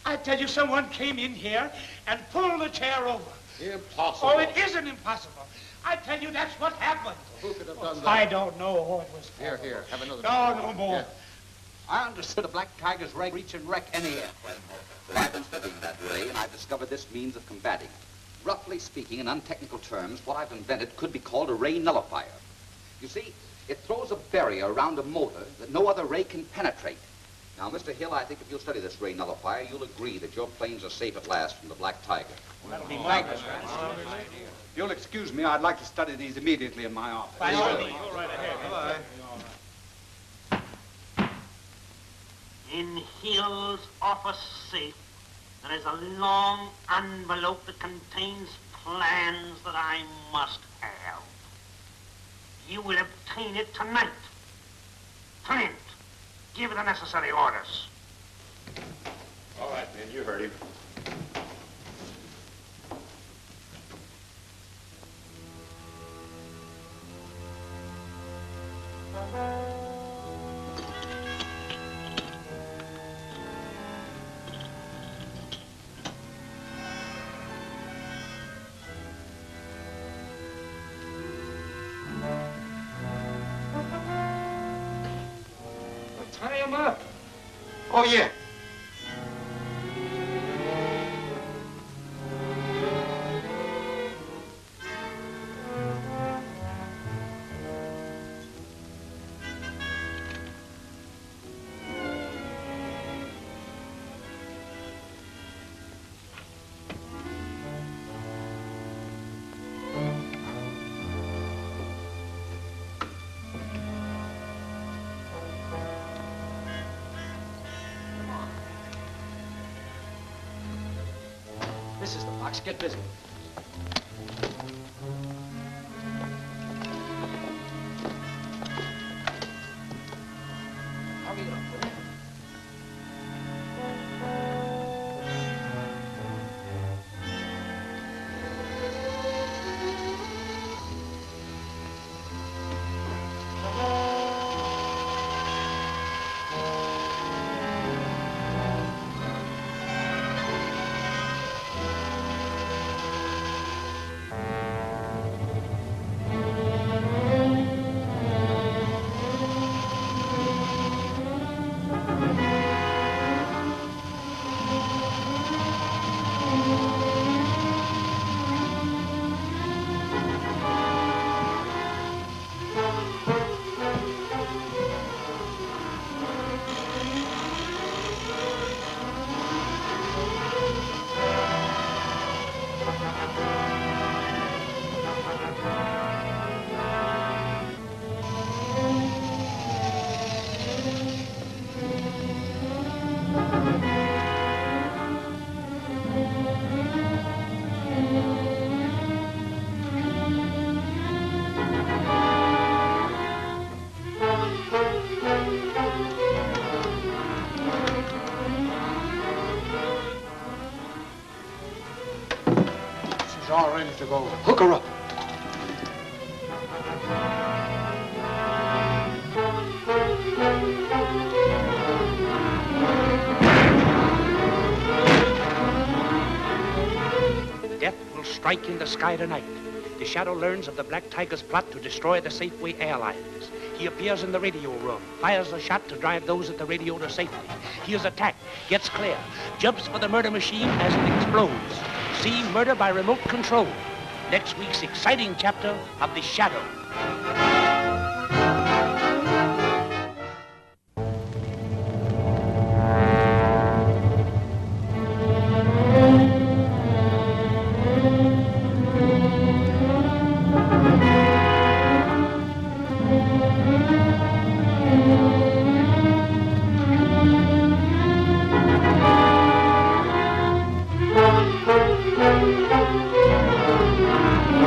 I tell you, someone came in here and pulled the chair over. Impossible. Oh, it isn't impossible. I tell you, that's what happened. Who could have done that? I don't know who it was. Here, have another. No more. Yeah. I understood the Black Tiger's reach and wreck any airplane. Well, I've been studying that way, and I've discovered this means of combating. Roughly speaking, in untechnical terms, what I've invented could be called a ray nullifier. You see, it throws a barrier around a motor that no other ray can penetrate. Now, Mr. Hill, I think if you'll study this ray nullifier, you'll agree that your planes are safe at last from the Black Tiger. That'll be fabulous. If you'll excuse me, I'd like to study these immediately in my office. Go right ahead. Goodbye. In Hill's office safe, there is a long envelope that contains plans that I must have. You will obtain it tonight. Clint, give the necessary orders. All right, man, you heard him. Tie him up. Oh, yeah. This is the box. Get busy. Hurry up, will you? She's all ready to go. Hook her up. Death will strike in the sky tonight. The Shadow learns of the Black Tiger's plot to destroy the Safeway Airlines. He appears in the radio room, fires a shot to drive those at the radio to safety. He is attacked, gets clear, jumps for the murder machine as it explodes. See Murder by Remote Control. Next week's exciting chapter of The Shadow. She's all ready to go.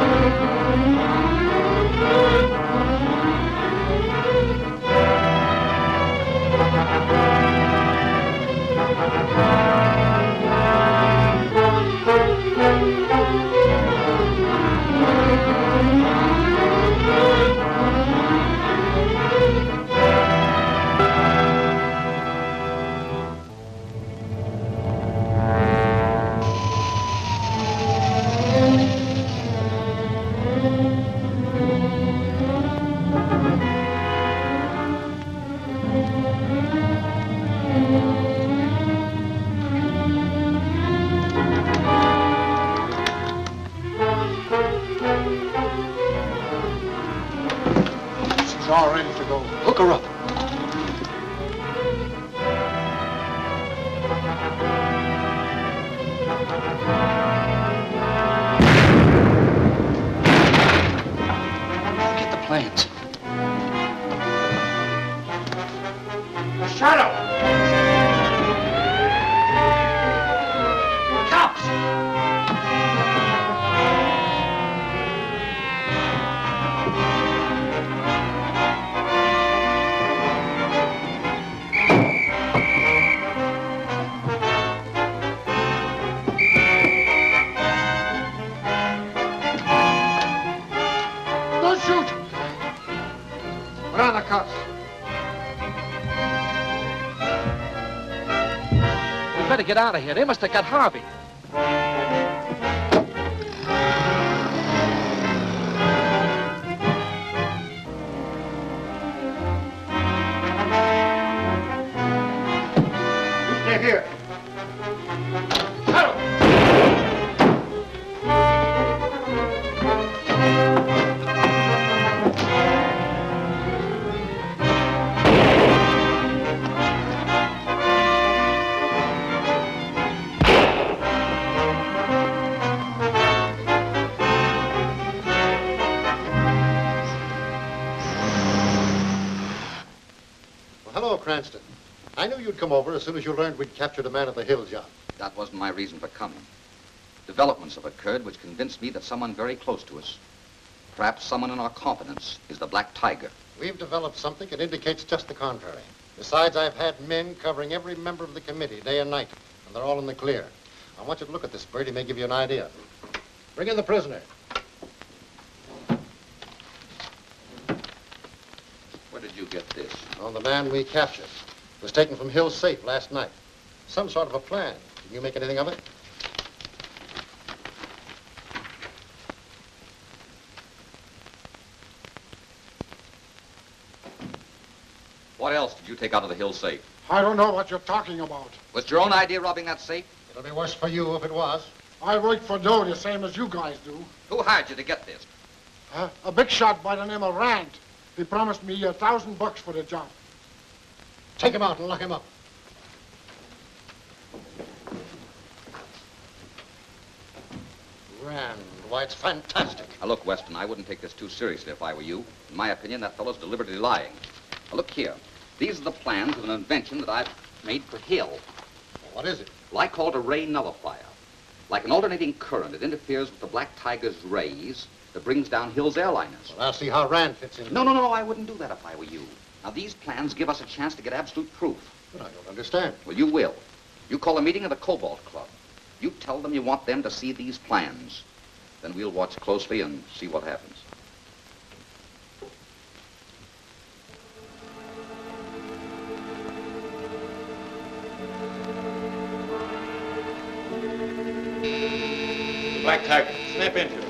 Get the plans. Shadow! Cops! Don't shoot! Put on the cuffs. We better get out of here. They must have got Harvey. You stay here. Well, hello, Cranston. I knew you'd come over as soon as you learned we'd captured a man at the Hills yacht. That wasn't my reason for coming. Developments have occurred which convinced me that someone very close to us, perhaps someone in our confidence, is the Black Tiger. We've developed something that indicates just the contrary. Besides, I've had men covering every member of the committee day and night, and they're all in the clear. I want you to look at this, Bert. He may give you an idea. Bring in the prisoner. Where did you get this? Oh, the man we captured. It was taken from Hill's safe last night. Some sort of a plan. Can you make anything of it? What else did you take out of the Hill safe? I don't know what you're talking about. Was it your own idea robbing that safe? It'll be worse for you if it was. I work for dough the same as you guys do. Who hired you to get this? A big shot by the name of Rand. He promised me $1,000 for the job. Take him out and lock him up. Rand, why, it's fantastic. Now, look, Weston, I wouldn't take this too seriously if I were you. In my opinion, that fellow's deliberately lying. Now, look here. These are the plans of an invention that I've made for Hill. What is it? Well, I call it a ray nullifier. Like an alternating current, it interferes with the Black Tiger's rays that brings down Hill's airliners. Well, I'll see how Rand fits in. No, I wouldn't do that if I were you. Now, these plans give us a chance to get absolute proof. But I don't understand. Well, you will. You call a meeting of the Cobalt Club. You tell them you want them to see these plans. Then we'll watch closely and see what happens. The Black Tiger. Snap into it.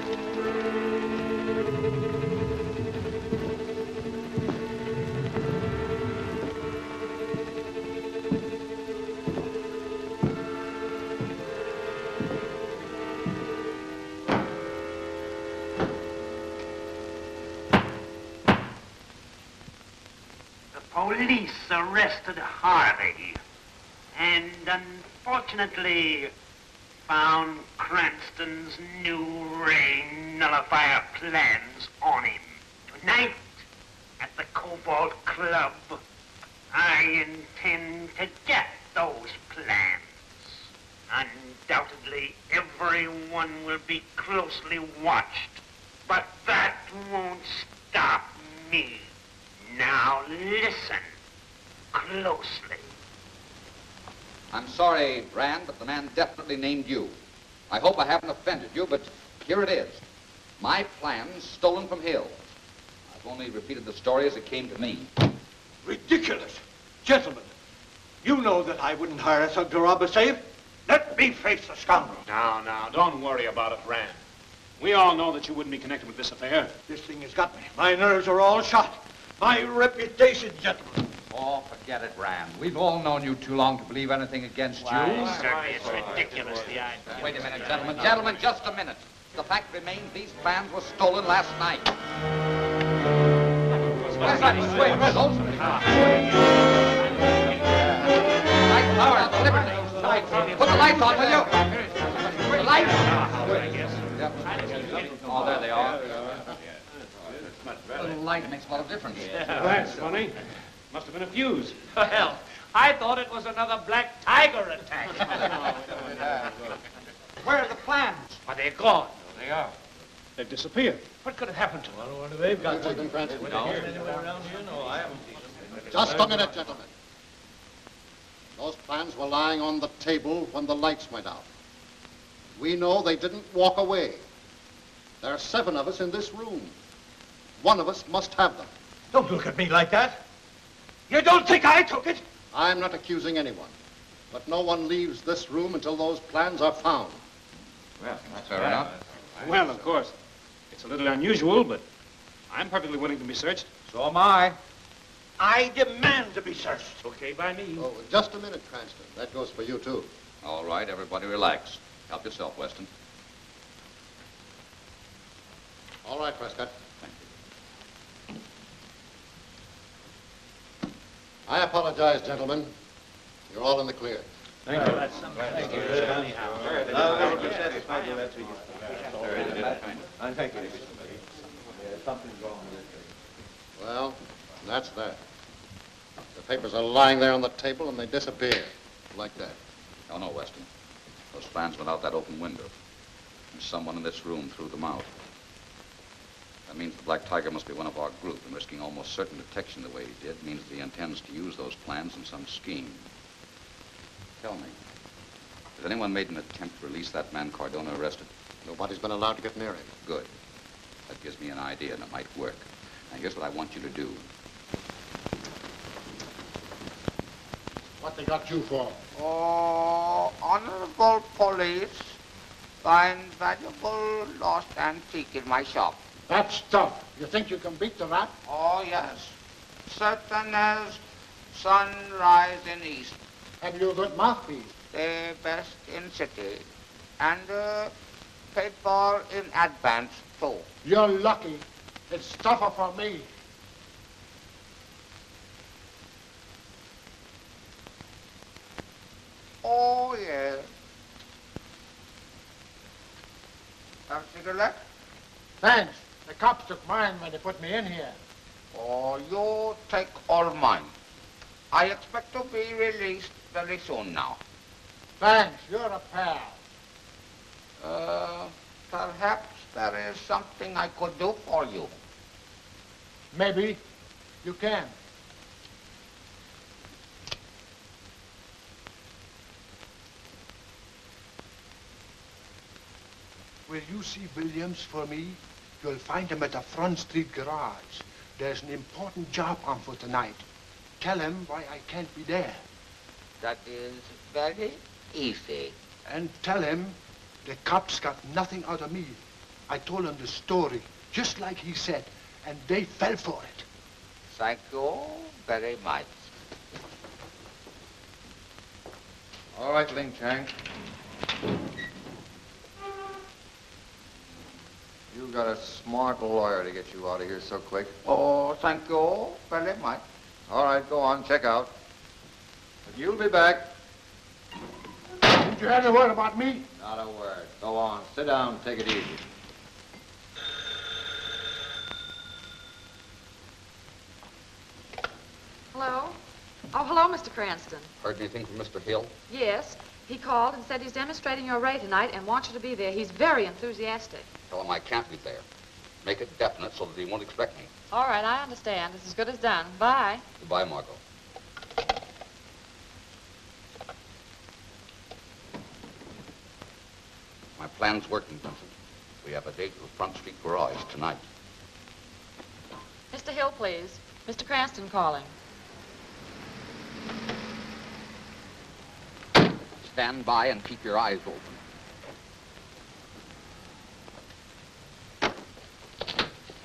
Police arrested Harvey and unfortunately found Cranston's new ray nullifier plans on him. Tonight, at the Cobalt Club, I intend to get those plans. Undoubtedly, everyone will be closely watched, but that won't stop me. Now listen closely. I'm sorry, Rand, but the man definitely named you. I hope I haven't offended you, but here it is. My plans stolen from Hill. I've only repeated the story as it came to me. Ridiculous. Gentlemen, you know that I wouldn't hire a thug to rob a safe. Let me face the scoundrel. Now, don't worry about it, Rand. We all know that you wouldn't be connected with this affair. This thing has got me. My nerves are all shot. My reputation, gentlemen. Oh, forget it, Rand. We've all known you too long to believe anything against you. Certainly, it's ridiculous, the idea. Wait a minute, gentlemen. Gentlemen, just a minute. The fact remains these plans were stolen last night. Where's that swing, Rizzles? Lights on, deliberately. Put the lights on, will you? Lights! Oh, there they are. A little light makes a lot of difference. That's funny. Must have been a fuse. Well, I thought it was another black tiger attack. Where are the plans? But they're gone. They are. They've disappeared. What could have happened to them? I wonder they've got You've taken Cranston. No, I haven't. Just a minute, gentlemen. Those plans were lying on the table when the lights went out. We know they didn't walk away. There are 7 of us in this room. One of us must have them. Don't look at me like that. You don't think I took it? I'm not accusing anyone. But no one leaves this room until those plans are found. Well, that's fair enough. Well, of course. It's a little unusual, but I'm perfectly willing to be searched. So am I. I demand to be searched. Okay by me. Oh, just a minute, Cranston. That goes for you, too. All right, everybody relax. Help yourself, Weston. All right, Prescott. I apologize, gentlemen. You're all in the clear. Thank you. Thank you. Thank you. Something's wrong with it. Well, that's that. The papers are lying there on the table, and they disappear. Like that. Oh, no, Weston. Those plans went out that open window. And someone in this room threw them out. That means the Black Tiger must be one of our group, and risking almost certain detection the way he did means that he intends to use those plans in some scheme. Tell me, has anyone made an attempt to release that man Cardona arrested? Nobody's been allowed to get near him. Good. That gives me an idea, and it might work. Now, here's what I want you to do. What they got you for? Oh, honorable police, find valuable lost antique in my shop. That stuff. You think you can beat the rap? Oh, yes. Certain as sunrise in east. Have you a good mouthpiece? The best in city. And paid for in advance, too. You're lucky. It's tougher for me. Oh, yes. Have a cigarette? Thanks. The cops took mine when they put me in here. Oh, you take all mine. I expect to be released very soon now. Thanks. You're a pal. Perhaps there is something I could do for you. Maybe. You can. Will you see Williams for me? You'll find him at the Front Street garage. There's an important job on for tonight. Tell him why I can't be there. That is very easy. And tell him the cops got nothing out of me. I told them the story, just like he said, and they fell for it. Thank you very much. All right, Ling Chang. You got a smart lawyer to get you out of here so quick. Oh, thank you very much. All right, go on, check out. But you'll be back. Did you have a word about me? Not a word. Go on, sit down, take it easy. Hello? Oh, hello, Mr. Cranston. Heard anything from Mr. Hill? Yes. He called and said he's demonstrating your ray tonight and wants you to be there. He's very enthusiastic. Tell him I can't be there. Make it definite so that he won't expect me. All right, I understand. It's as good as done. Bye. Goodbye, Margot. My plan's working, Vincent. We have a date at the Front Street garage tonight. Mr. Hill, please. Mr. Cranston calling. Stand by and keep your eyes open.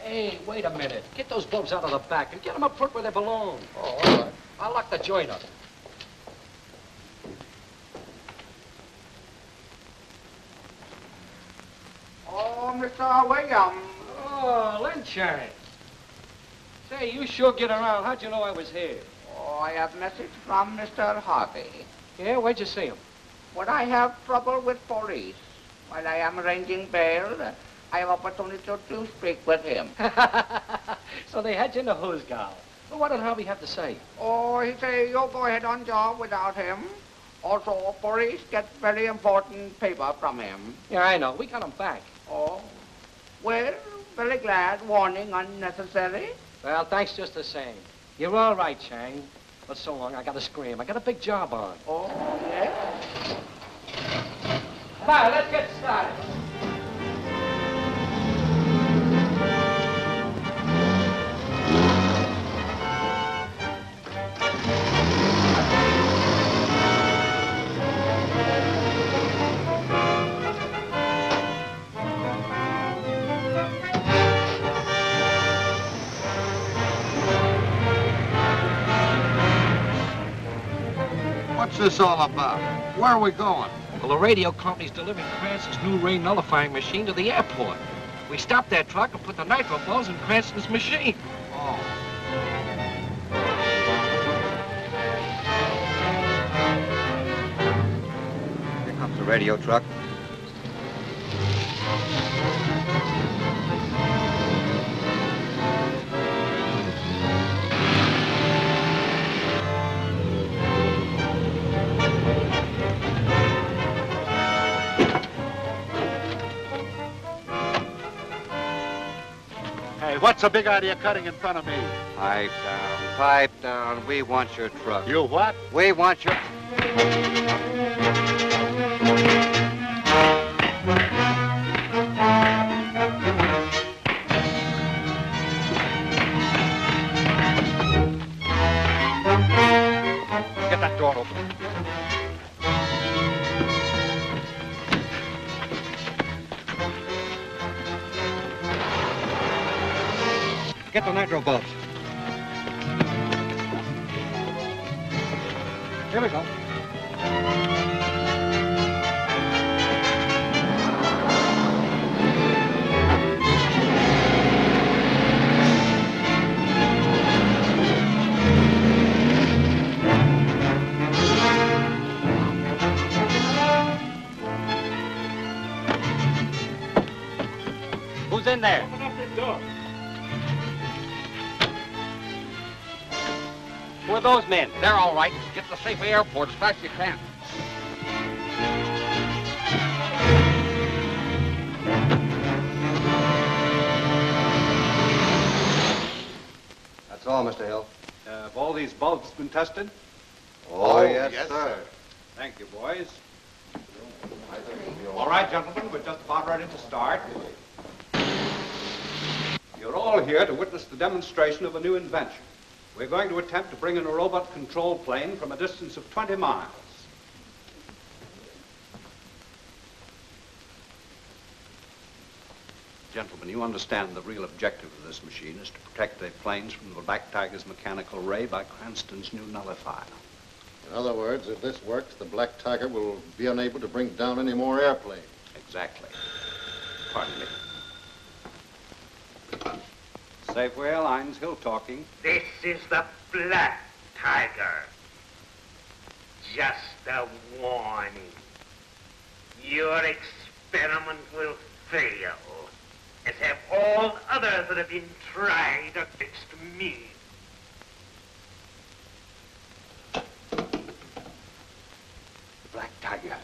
Hey, wait a minute. Get those bulbs out of the back and get them up front where they belong. Oh, all right. I'll lock the joint up. Oh, Mr. Williams. Oh, Lin Chang. Say, you sure get around. How'd you know I was here? Oh, I have message from Mr. Harvey. Yeah, where'd you see him? When I have trouble with police, While I am ringing bells, I have opportunity to speak with him. So they had you in the hoosgow. Well, what did Harvey have to say? Oh, he say you go ahead on job without him. Also, police get very important paper from him. Yeah, I know. We got him back. Oh, well, very glad. Warning unnecessary. Well, thanks just the same. You're all right, Chang. But so long, I gotta scream. I got a big job on. Oh, yes? Come on, let's get started. What's this all about? Where are we going? Well, the radio company's delivering Cranston's new ray nullifying machine to the airport. We stopped that truck and put the nitro balls in Cranston's machine. Oh. Here comes the radio truck. Hey, what's the big idea cutting in front of me? Pipe down, pipe down. We want your truck. You what? We want your... Get that door open. Get the nitro bulbs. Here we go. Who's in there? Open up the door. Who are those men? They're all right. Get to the safe airport as fast as you can. That's all, Mr. Hill. Have all these bulbs been tested? Oh, yes, sir. Thank you, boys. All right, gentlemen, we're just about ready to start. You're all here to witness the demonstration of a new invention. We're going to attempt to bring in a robot control plane from a distance of 20 miles. Gentlemen, you understand the real objective of this machine is to protect the planes from the Black Tiger's mechanical ray by Cranston's new nullifier. In other words, if this works, the Black Tiger will be unable to bring down any more airplanes. Exactly. Pardon me. Safeway Airlines, Hill talking. This is the Black Tiger. Just a warning. Your experiment will fail, as have all others that have been tried against me. Black Tiger.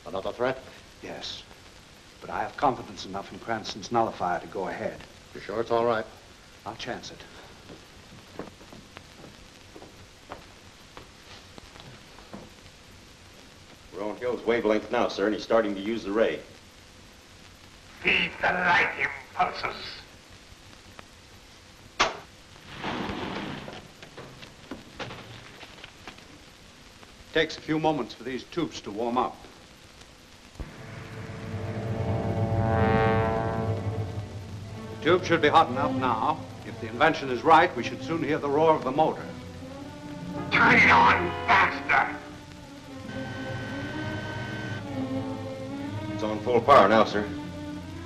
Another threat? Yes. But I have confidence enough in Cranston's nullifier to go ahead. You sure it's all right? I'll chance it. We're on Hill's wavelength now, sir, and he's starting to use the ray. Feed the light impulses. Takes a few moments for these tubes to warm up. The tube should be hot enough now. If the invention is right, we should soon hear the roar of the motor. Turn it on faster. It's on full power now, sir.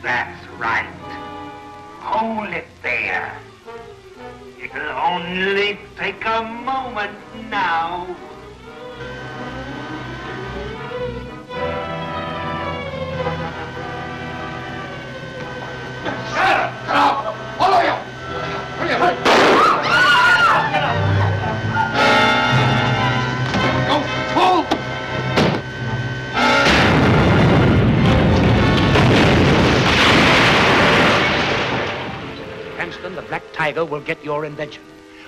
That's right. Hold it there. It'll only take a moment now. Tiger will get your invention.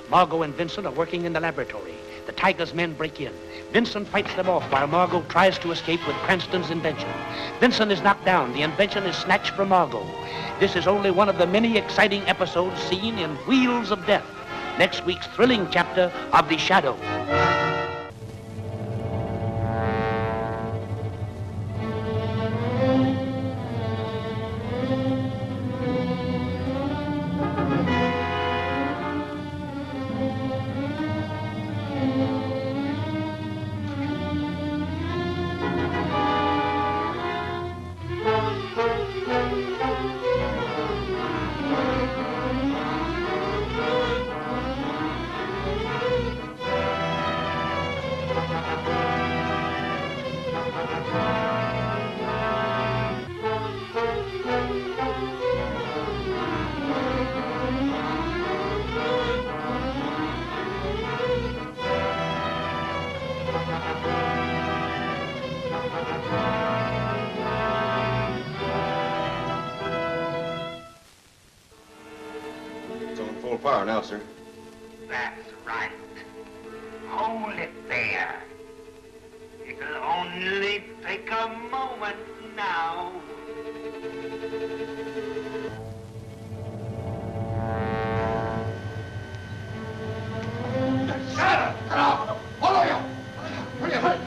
Margot and Vincent are working in the laboratory. The Tiger's men break in. Vincent fights them off while Margot tries to escape with Cranston's invention. Vincent is knocked down. The invention is snatched from Margot. This is only one of the many exciting episodes seen in Wheels of Death, next week's thrilling chapter of The Shadow. It's on full power now, sir. That's right. Hold it there. It'll only take a moment now. Shadow! Get out! All of you! Hurry up!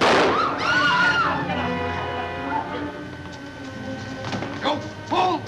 You fool!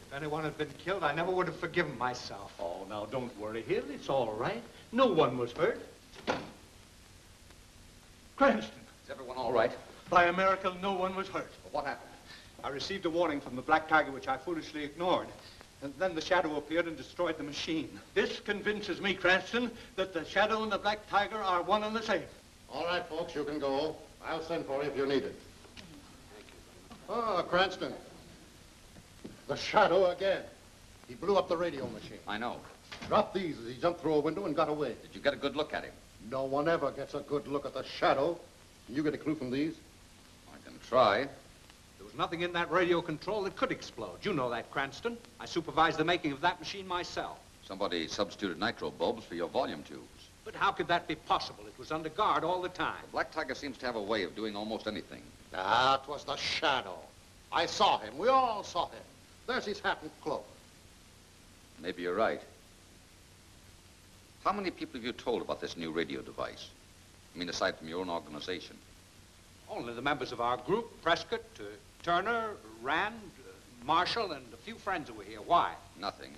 If anyone had been killed, I never would have forgiven myself. Oh, now, don't worry, Hill. It's all right. No one was hurt. Cranston. Is everyone all right? By a miracle, no one was hurt. But what happened? I received a warning from the Black Tiger, which I foolishly ignored. And then the Shadow appeared and destroyed the machine. This convinces me, Cranston, that the Shadow and the Black Tiger are one and the same. All right, folks, you can go. I'll send for you if you need it. Ah, Cranston. The Shadow again. He blew up the radio machine. I know. Dropped these as he jumped through a window and got away. Did you get a good look at him? No one ever gets a good look at the Shadow. Can you get a clue from these? I can try. There was nothing in that radio control that could explode. You know that, Cranston. I supervised the making of that machine myself. Somebody substituted nitro bulbs for your volume tubes. But how could that be possible? It was under guard all the time. The Black Tiger seems to have a way of doing almost anything. That was the Shadow. I saw him. We all saw him. There's his hat and cloak. Maybe you're right. How many people have you told about this new radio device? I mean, aside from your own organization. Only the members of our group, Prescott, Turner, Rand, Marshall, and a few friends who were here. Why? Nothing.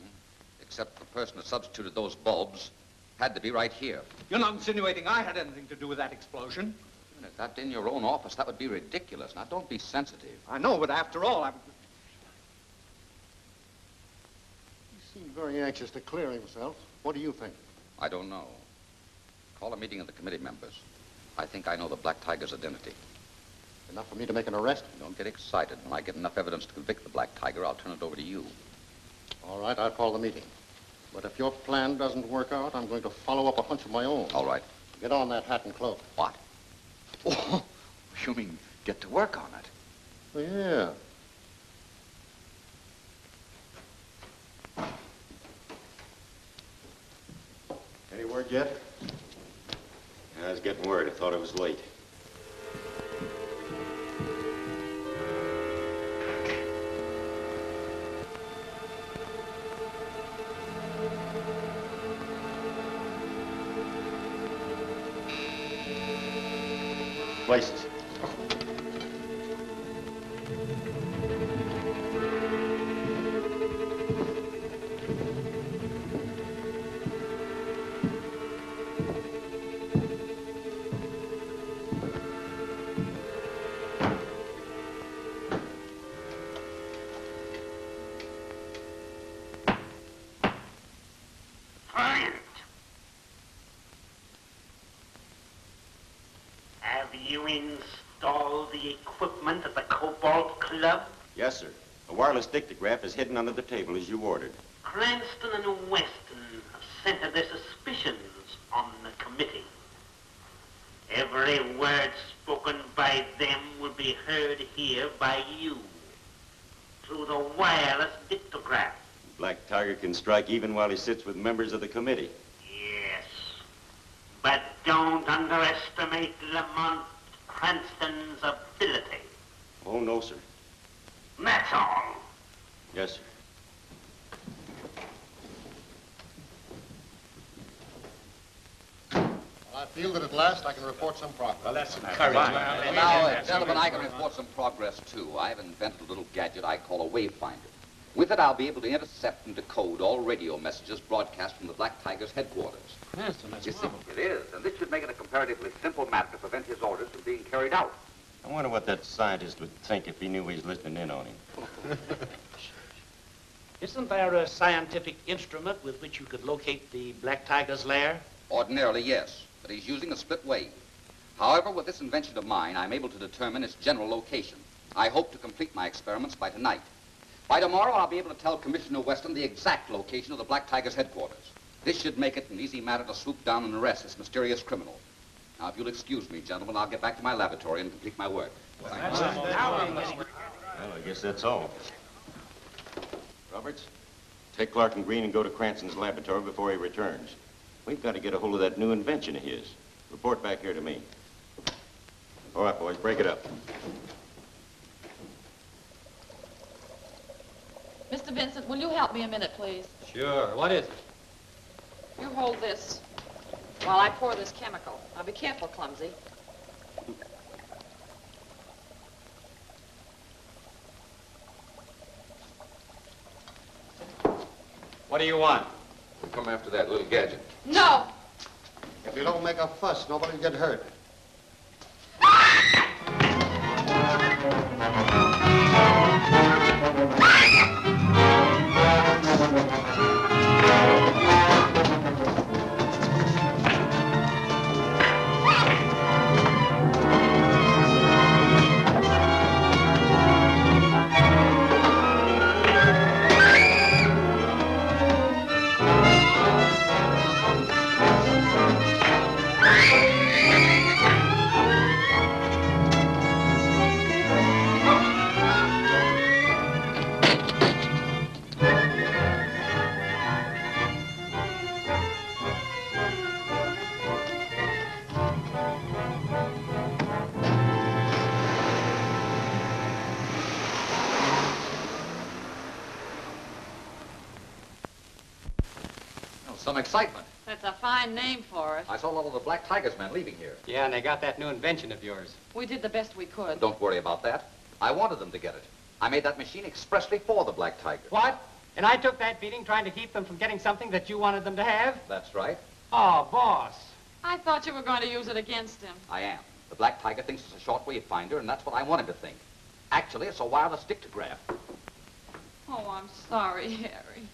Except the person who substituted those bulbs had to be right here. You're not insinuating I had anything to do with that explosion? If that in your own office, that would be ridiculous. Now, don't be sensitive. I know, but after all, I'm... He seemed very anxious to clear himself. What do you think? I don't know. Call a meeting of the committee members. I think I know the Black Tiger's identity. Enough for me to make an arrest? Don't get excited. When I get enough evidence to convict the Black Tiger, I'll turn it over to you. All right, I'll call the meeting. But if your plan doesn't work out, I'm going to follow up a hunch of my own. All right. Get on that hat and cloak. What? Oh, you mean get to work on it? Oh, yeah. Any word yet? I was getting word. I thought it was late. Places. Client. Have you installed the equipment at the Cobalt Club? Yes, sir. A wireless dictograph is hidden under the table as you ordered. Cranston and Weston have centered their suspicions on the committee. Every word spoken by them will be heard here by you through the wireless dictograph. Black Tiger can strike even while he sits with members of the committee. Yes, but don't underestimate Lamont Cranston's ability. Oh, no, sir. That's all. Yes, sir. I feel that at last I can report some progress. Well, that's Encouragement. Now, gentlemen, I can report some progress, too. I've invented a little gadget I call a wavefinder. With it, I'll be able to intercept and decode all radio messages broadcast from the Black Tiger's headquarters. Cranston, that's You see, it is, and this should make it a comparatively simple matter to prevent his orders from being carried out. I wonder what that scientist would think if he knew we was listening in on him. Isn't there a scientific instrument with which you could locate the Black Tiger's lair? Ordinarily, yes, but he's using a split wave. However, with this invention of mine, I'm able to determine its general location. I hope to complete my experiments by tonight. By tomorrow, I'll be able to tell Commissioner Weston the exact location of the Black Tiger's headquarters. This should make it an easy matter to swoop down and arrest this mysterious criminal. Now, if you'll excuse me, gentlemen, I'll get back to my laboratory and complete my work. Well, I guess that's all. Roberts, take Clark and Green and go to Cranston's laboratory before he returns. We've got to get a hold of that new invention of his. Report back here to me. All right, boys, break it up. Mr. Vincent, will you help me a minute, please? Sure. What is it? You hold this while I pour this chemical. Now, be careful, Clumsy. What do you want? We'll come after that little gadget. No! If you don't make a fuss, nobody will get hurt. Some excitement. That's a fine name for it. I saw all of the Black Tiger's men leaving here. Yeah, and they got that new invention of yours. We did the best we could. Don't worry about that. I wanted them to get it. I made that machine expressly for the Black Tiger. What? And I took that beating trying to keep them from getting something that you wanted them to have? That's right. Oh, boss. I thought you were going to use it against him. I am. The Black Tiger thinks it's a shortwave finder, and that's what I want him to think. Actually, it's a wireless dictograph. Oh, I'm sorry, Harry.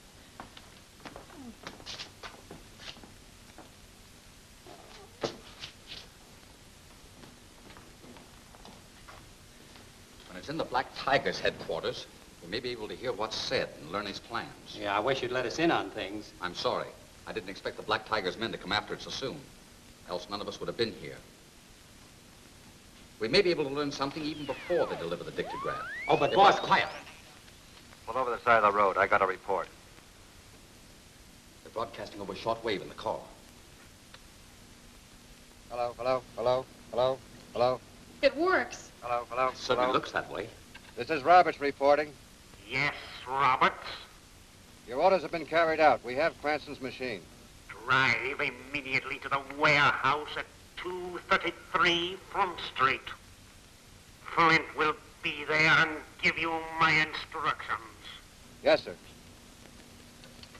When it's in the Black Tiger's headquarters, we may be able to hear what's said and learn his plans. Yeah, I wish you'd let us in on things. I'm sorry. I didn't expect the Black Tiger's men to come after it so soon. Else none of us would have been here. We may be able to learn something even before they deliver the dictograph. Oh, but boss, quiet. Pull over the side of the road. I got a report. They're broadcasting over shortwave in the car. Hello, hello, hello, hello, hello. It works. Hello, hello. Certainly looks that way. This is Roberts reporting. Yes, Roberts. Your orders have been carried out. We have Cranston's machine. Drive immediately to the warehouse at 233 Front Street. Flint will be there and give you my instructions. Yes, sir.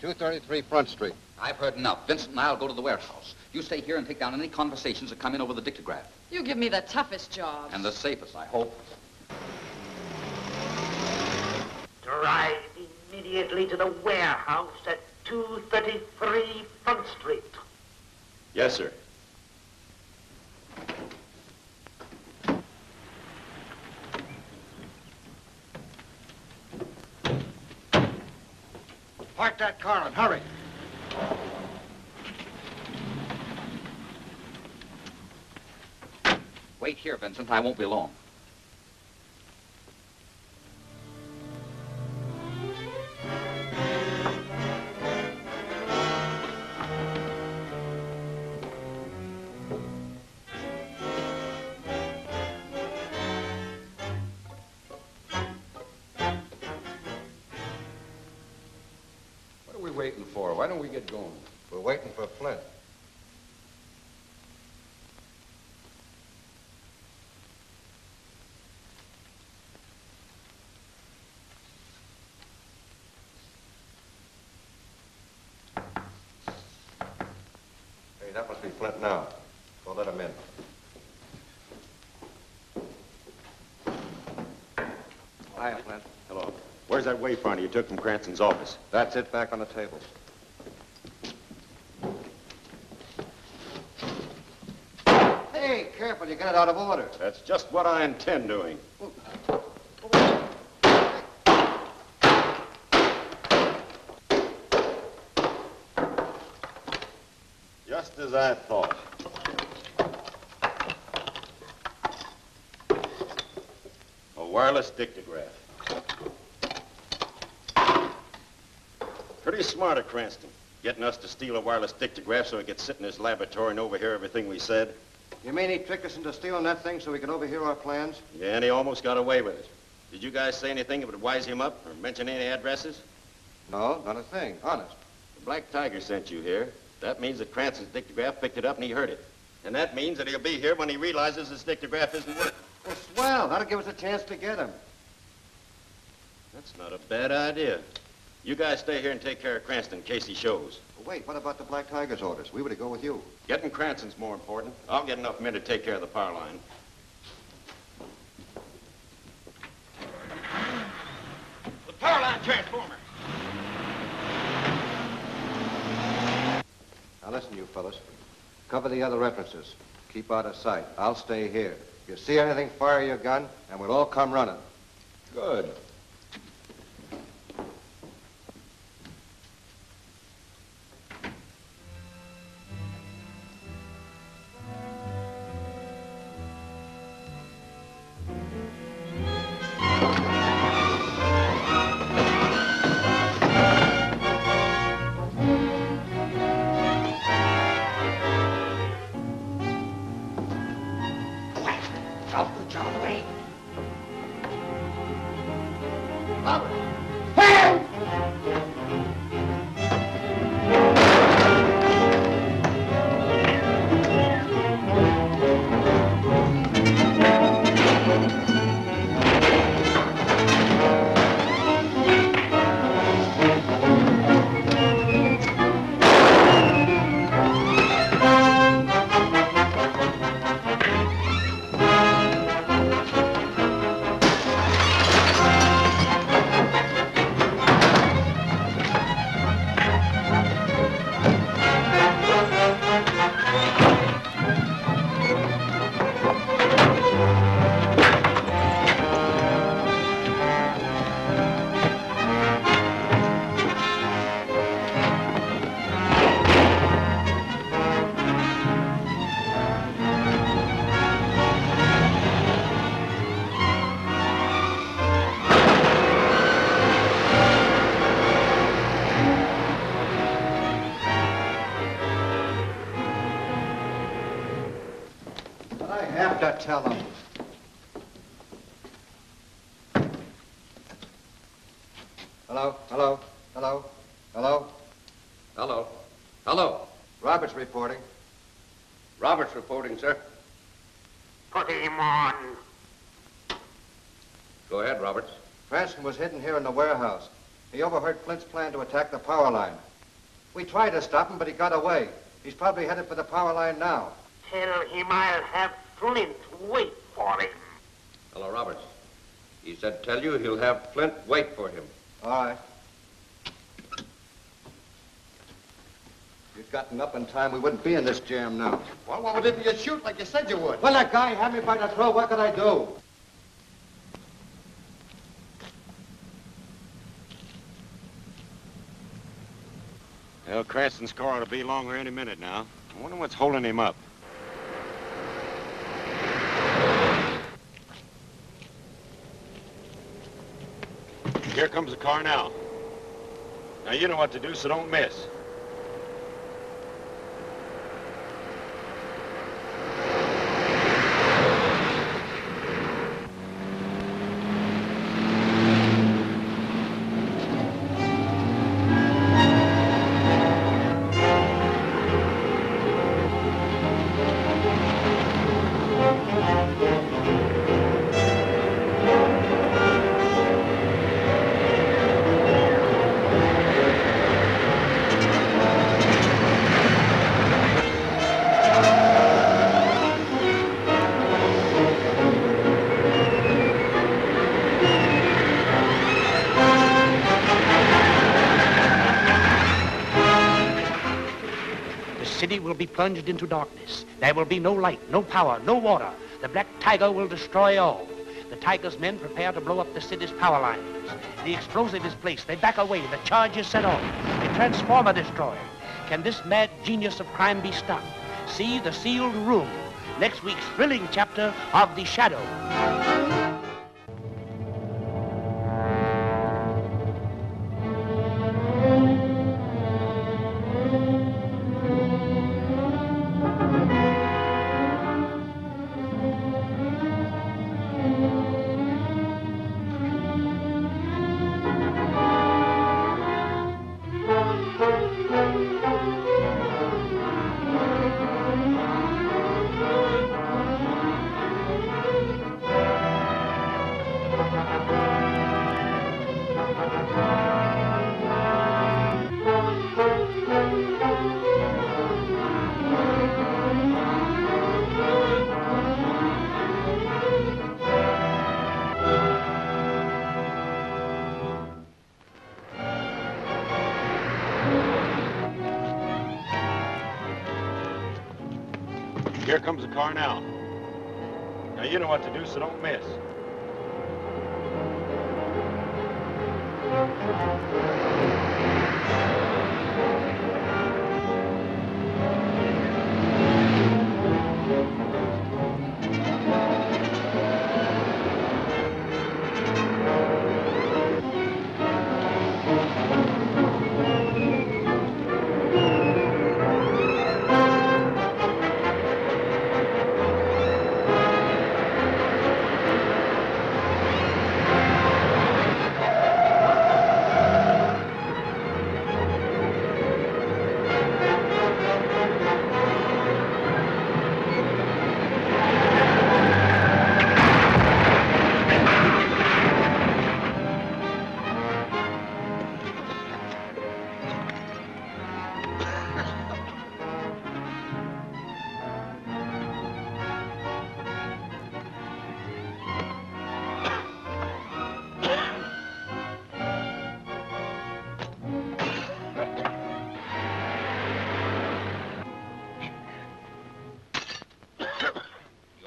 233 Front Street. I've heard enough. Vincent and I'll go to the warehouse. You stay here and take down any conversations that come in over the dictograph. You give me the toughest job. And the safest, I hope. Drive immediately to the warehouse at 233 Front Street. Yes, sir. Park that car and hurry. Wait here, Vincent. I won't be long. What are we waiting for? Why don't we get going? We're waiting for Flint. Hey, that must be Flint now. Go let him in. Hiya, Flint. Hello. Where's that wayfinder you took from Cranston's office? That's it, back on the table. Hey, careful, you got it out of order. That's just what I intend doing. Just as I thought. A wireless dictograph. Pretty smart of Cranston, getting us to steal a wireless dictograph so he could sit in his laboratory and overhear everything we said. You mean he tricked us into stealing that thing so we could overhear our plans? Yeah, and he almost got away with it. Did you guys say anything that would wise him up or mention any addresses? No, not a thing. Honest. The Black Tiger sent you here. That means that Cranston's dictograph picked it up and he heard it. And that means that he'll be here when he realizes his dictograph isn't working. Well, swell. That'll give us a chance to get him. That's not a bad idea. You guys stay here and take care of Cranston in case he shows. Well, wait, what about the Black Tiger's orders? We were to go with you. Getting Cranston's more important. I'll get enough men to take care of the power line. The power line transformer. Now listen, you fellas. Cover the other entrances. Keep out of sight. I'll stay here. If you see anything, fire your gun, and we'll all come running. Good. to tell them. Hello? Hello? Hello? Hello? Hello? Hello? Roberts reporting. Roberts reporting, sir. Put him on. Go ahead, Roberts. Cranston was hidden here in the warehouse. He overheard Flint's plan to attack the power line. We tried to stop him, but he got away. He's probably headed for the power line now. Tell him I'll have Flint wait for him. Hello, Roberts. He said tell you he'll have Flint wait for him. All right. If you'd gotten up in time, we wouldn't be in this jam now. Well, why didn't you shoot like you said you would? Well, that guy had me by the throat. What could I do? Well, Cranston's car ought to be longer any minute now. I wonder what's holding him up. Here comes the car now. Now, you know what to do, so don't miss. Will be plunged into darkness. There will be no light, no power, no water. The Black Tiger will destroy all. The Tiger's men prepare to blow up the city's power lines. The explosive is placed. They back away. The charge is set off. A transformer destroyed. Can this mad genius of crime be stopped? See The Sealed Room, next week's thrilling chapter of The Shadow. Here comes the car now. Now, you know what to do, so don't miss.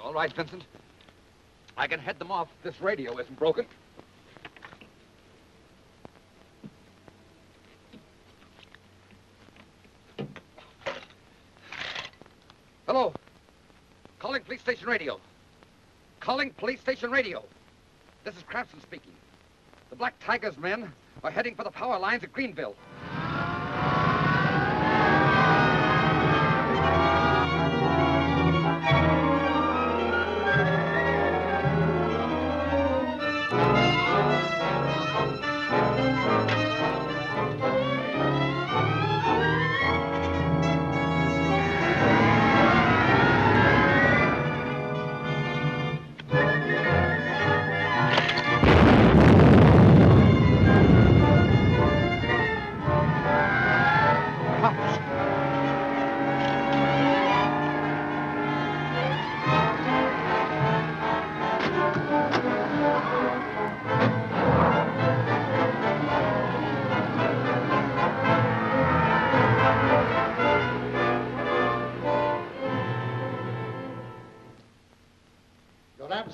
All right, Vincent. I can head them off if this radio isn't broken. Hello. Calling police station radio. Calling police station radio. This is Cranston speaking. The Black Tiger's men are heading for the power lines at Greenville.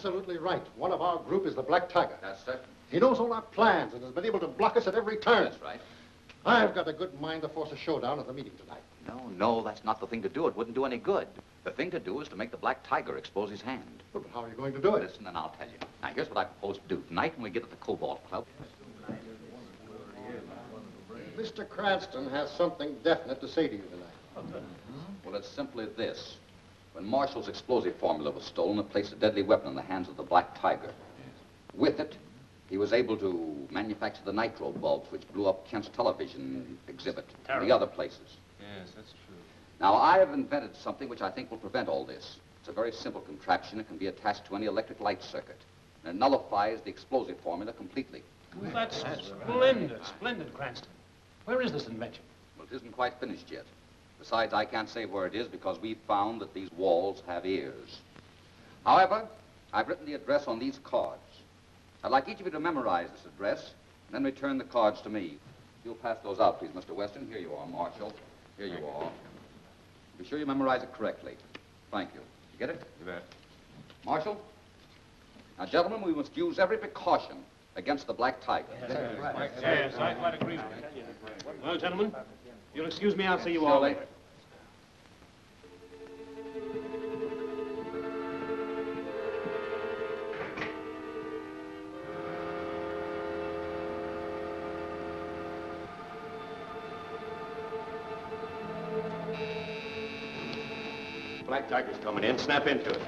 absolutely right. One of our group is the Black Tiger. That's certain. He knows all our plans and has been able to block us at every turn. That's right. I've got a good mind to force a showdown at the meeting tonight. No, that's not the thing to do. It wouldn't do any good. The thing to do is to make the Black Tiger expose his hand. Well, but how are you going to do it? Listen, and I'll tell you. Now, here's what I propose to do. Tonight, when we get to the Cobalt Club, Mr. Cranston has something definite to say to you tonight. well, it's simply this. When Marshall's explosive formula was stolen, it placed a deadly weapon in the hands of the Black Tiger. With it, he was able to manufacture the nitro bulbs, which blew up Kent's television exhibit and the other places. Yes, that's true. Now, I have invented something which I think will prevent all this. It's a very simple contraption. It can be attached to any electric light circuit. And it nullifies the explosive formula completely. Well, that's splendid, splendid, Cranston. Where is this invention? Well, it isn't quite finished yet. Besides, I can't say where it is because we've found that these walls have ears. However, I've written the address on these cards. I'd like each of you to memorize this address and then return the cards to me. You'll pass those out, please, Mr. Weston. Here you are, Marshall. Here you are. Be sure you memorize it correctly. Thank you. You get it? You bet. Marshall? Now, gentlemen, we must use every precaution against the Black Tiger. Yes, I quite agree with you. Well, gentlemen, if you'll excuse me, I'll see you all Surely. later. Black Tiger's coming in. Snap into it.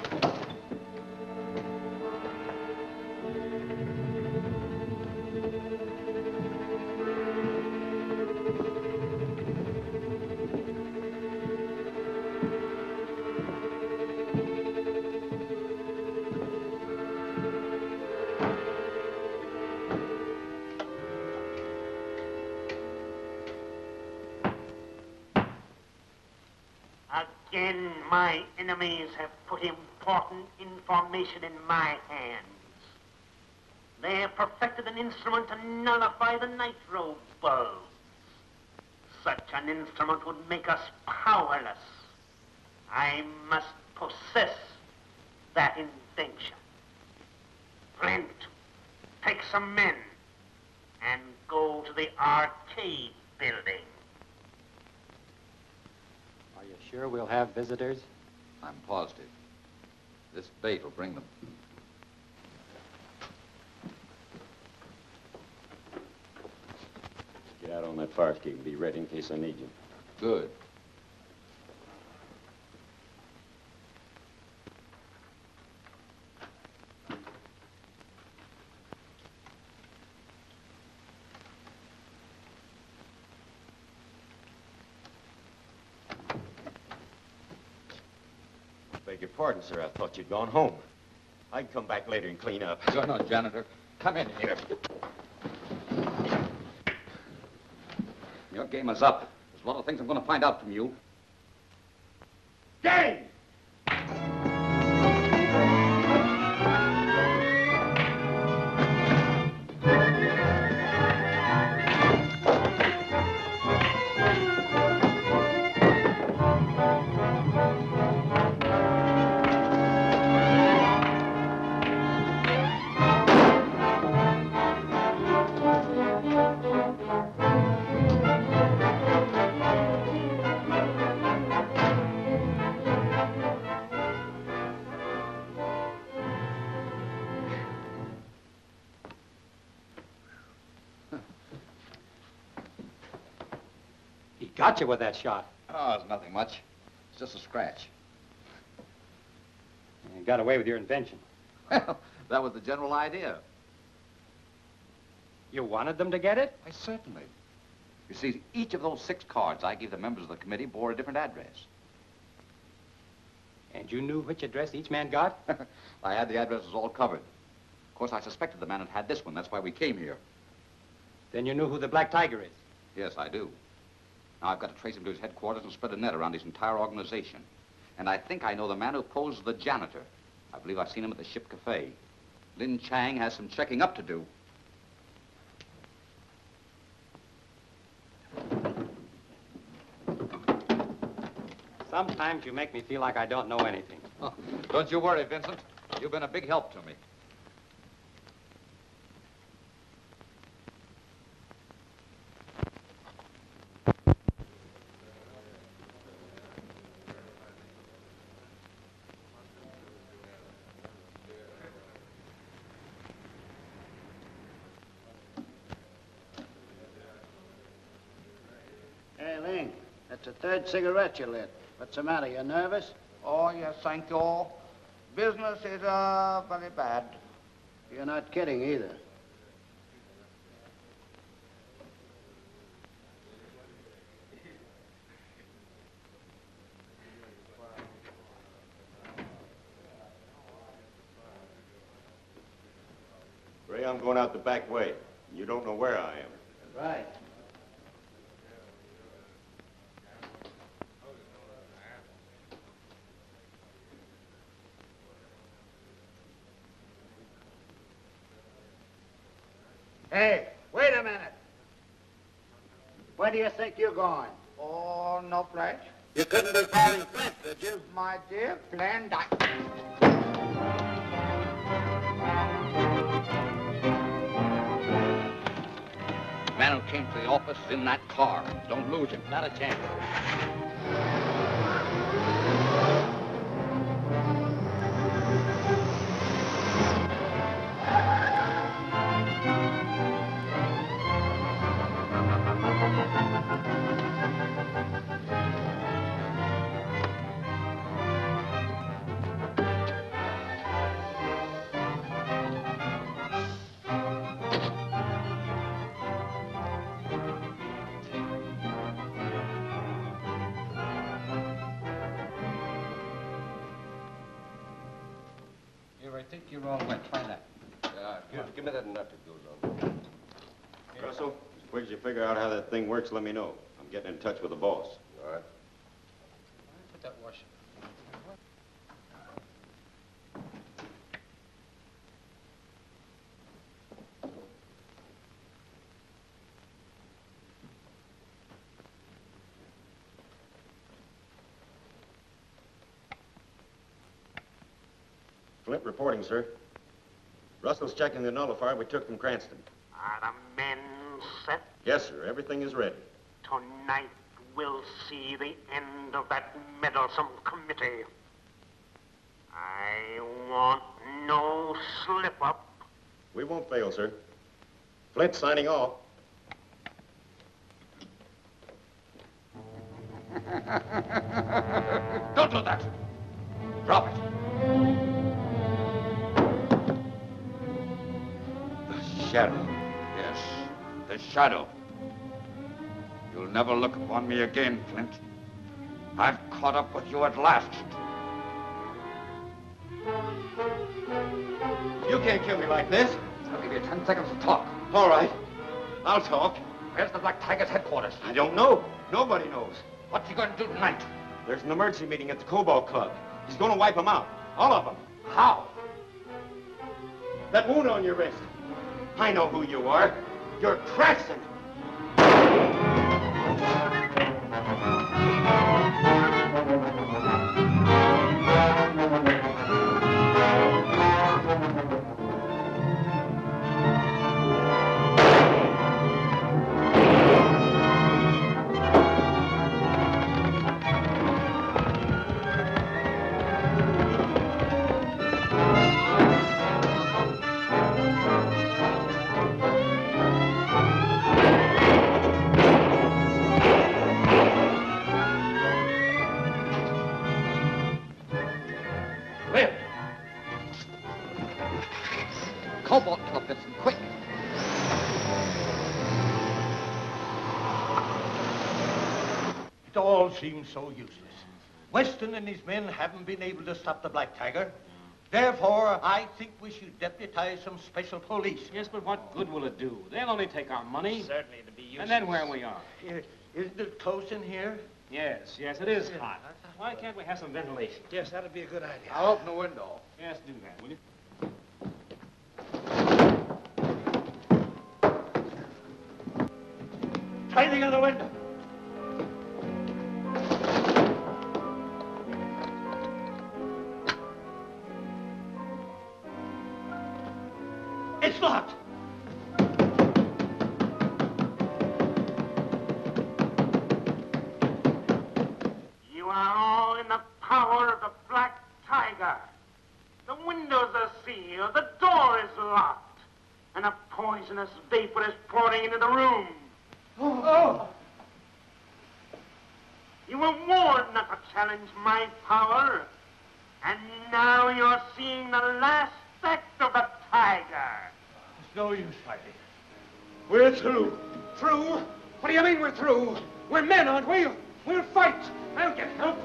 Again, my enemies have put important information in my hands. They have perfected an instrument to nullify the nitro bulbs. Such an instrument would make us powerless. I must possess that invention. Flint, take some men and go to the arcade building. Are you sure we'll have visitors? I'm positive. This bait will bring them. Get out on that fire escape and be ready in case I need you. Good. Beg your pardon, sir. I thought you'd gone home. I can come back later and clean up. You're no janitor. Come in here. Your game is up. There's a lot of things I'm going to find out from you. Game! He got you with that shot. Oh, it's nothing much. It's just a scratch. You got away with your invention. Well, that was the general idea. You wanted them to get it? Why, certainly. You see, each of those 6 cards I gave the members of the committee bore a different address. And you knew which address each man got? I had the addresses all covered. Of course, I suspected the man had this one. That's why we came here. Then you knew who the Black Tiger is? Yes, I do. Now, I've got to trace him to his headquarters and spread a net around his entire organization. And I think I know the man who posed as the janitor. I believe I've seen him at the Ship Cafe. Lin Chang has some checking up to do. Sometimes you make me feel like I don't know anything. Oh, don't you worry, Vincent. You've been a big help to me. Hey, Ling, that's the third cigarette you lit. What's the matter? You nervous? Oh, yes, thank you. Business is, very bad. You're not kidding either. Ray, I'm going out the back way. You don't know where I am. Right. Hey, wait a minute. Where do you think you're going? Oh, no place. You couldn't be calling Flint, could you? My dear Flint, The man who came to the office is in that car. Don't lose him. Not a chance. Here, I think you're all wet. Try that. Give me that nut that goes on. Russell, as quick as you figure out how that thing works, let me know. I'm getting in touch with the boss. All right. Put that washer. Flint reporting, sir. Russell's checking the nullifier we took from Cranston. Are the men set? Yes, sir. Everything is ready. Tonight we'll see the end of that meddlesome committee. I want no slip-up. We won't fail, sir. Flint signing off. Don't do that. Drop it. The shadow. Yes, the shadow. You'll never look upon me again, Flint. I've caught up with you at last. You can't kill me like this. I'll give you 10 seconds to talk. All right. I'll talk. Where's the Black Tiger's headquarters? I don't know. Nobody knows. What's he going to do tonight? There's an emergency meeting at the Cobalt Club. He's going to wipe them out. All of them. How? That wound on your wrist. I know who you are. You're Cranston. Cobalt Club, Vincent, quick. It all seems so useless. Weston and his men haven't been able to stop the Black Tiger. Therefore, I think we should deputize some special police. Yes, but what good will it do? They'll only take our money. Certainly to be useless. And then where we are. Isn't it close in here? Yes, it is hot. Why can't we have some ventilation? Yes, that'd be a good idea. I'll open the window. Yes, do that, will you? Try the other window. poisonous vapor is pouring into the room. Oh! You were warned not to challenge my power, and now you're seeing the last act of the tiger. It's no use fighting. We're through. Through? What do you mean we're through? We're men, aren't we? We'll fight. I'll get help.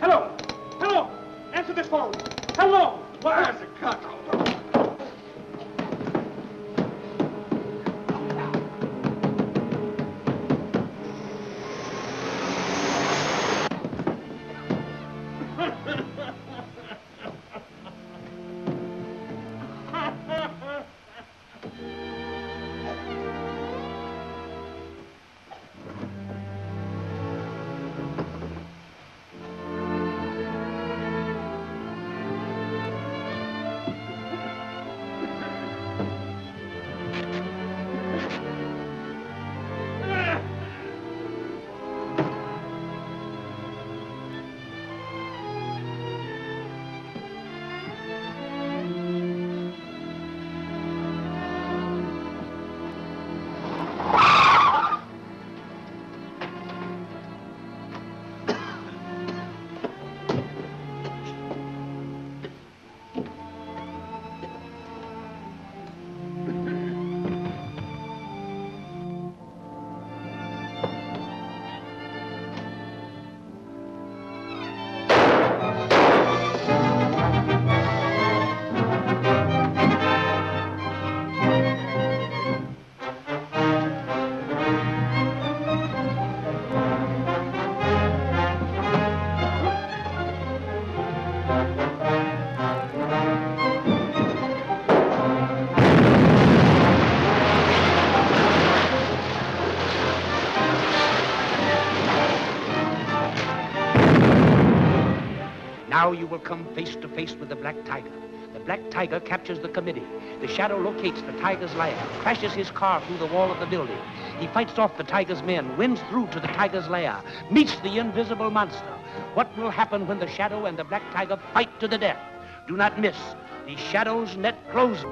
Hello? Hello? Answer this phone. Hello? Where's the cut? Now you will come face to face with the Black Tiger. The Black Tiger captures the committee. The Shadow locates the Tiger's lair, crashes his car through the wall of the building. He fights off the Tiger's men, wins through to the Tiger's lair, meets the invisible monster. What will happen when the Shadow and the Black Tiger fight to the death? Do not miss the Shadow's net closing.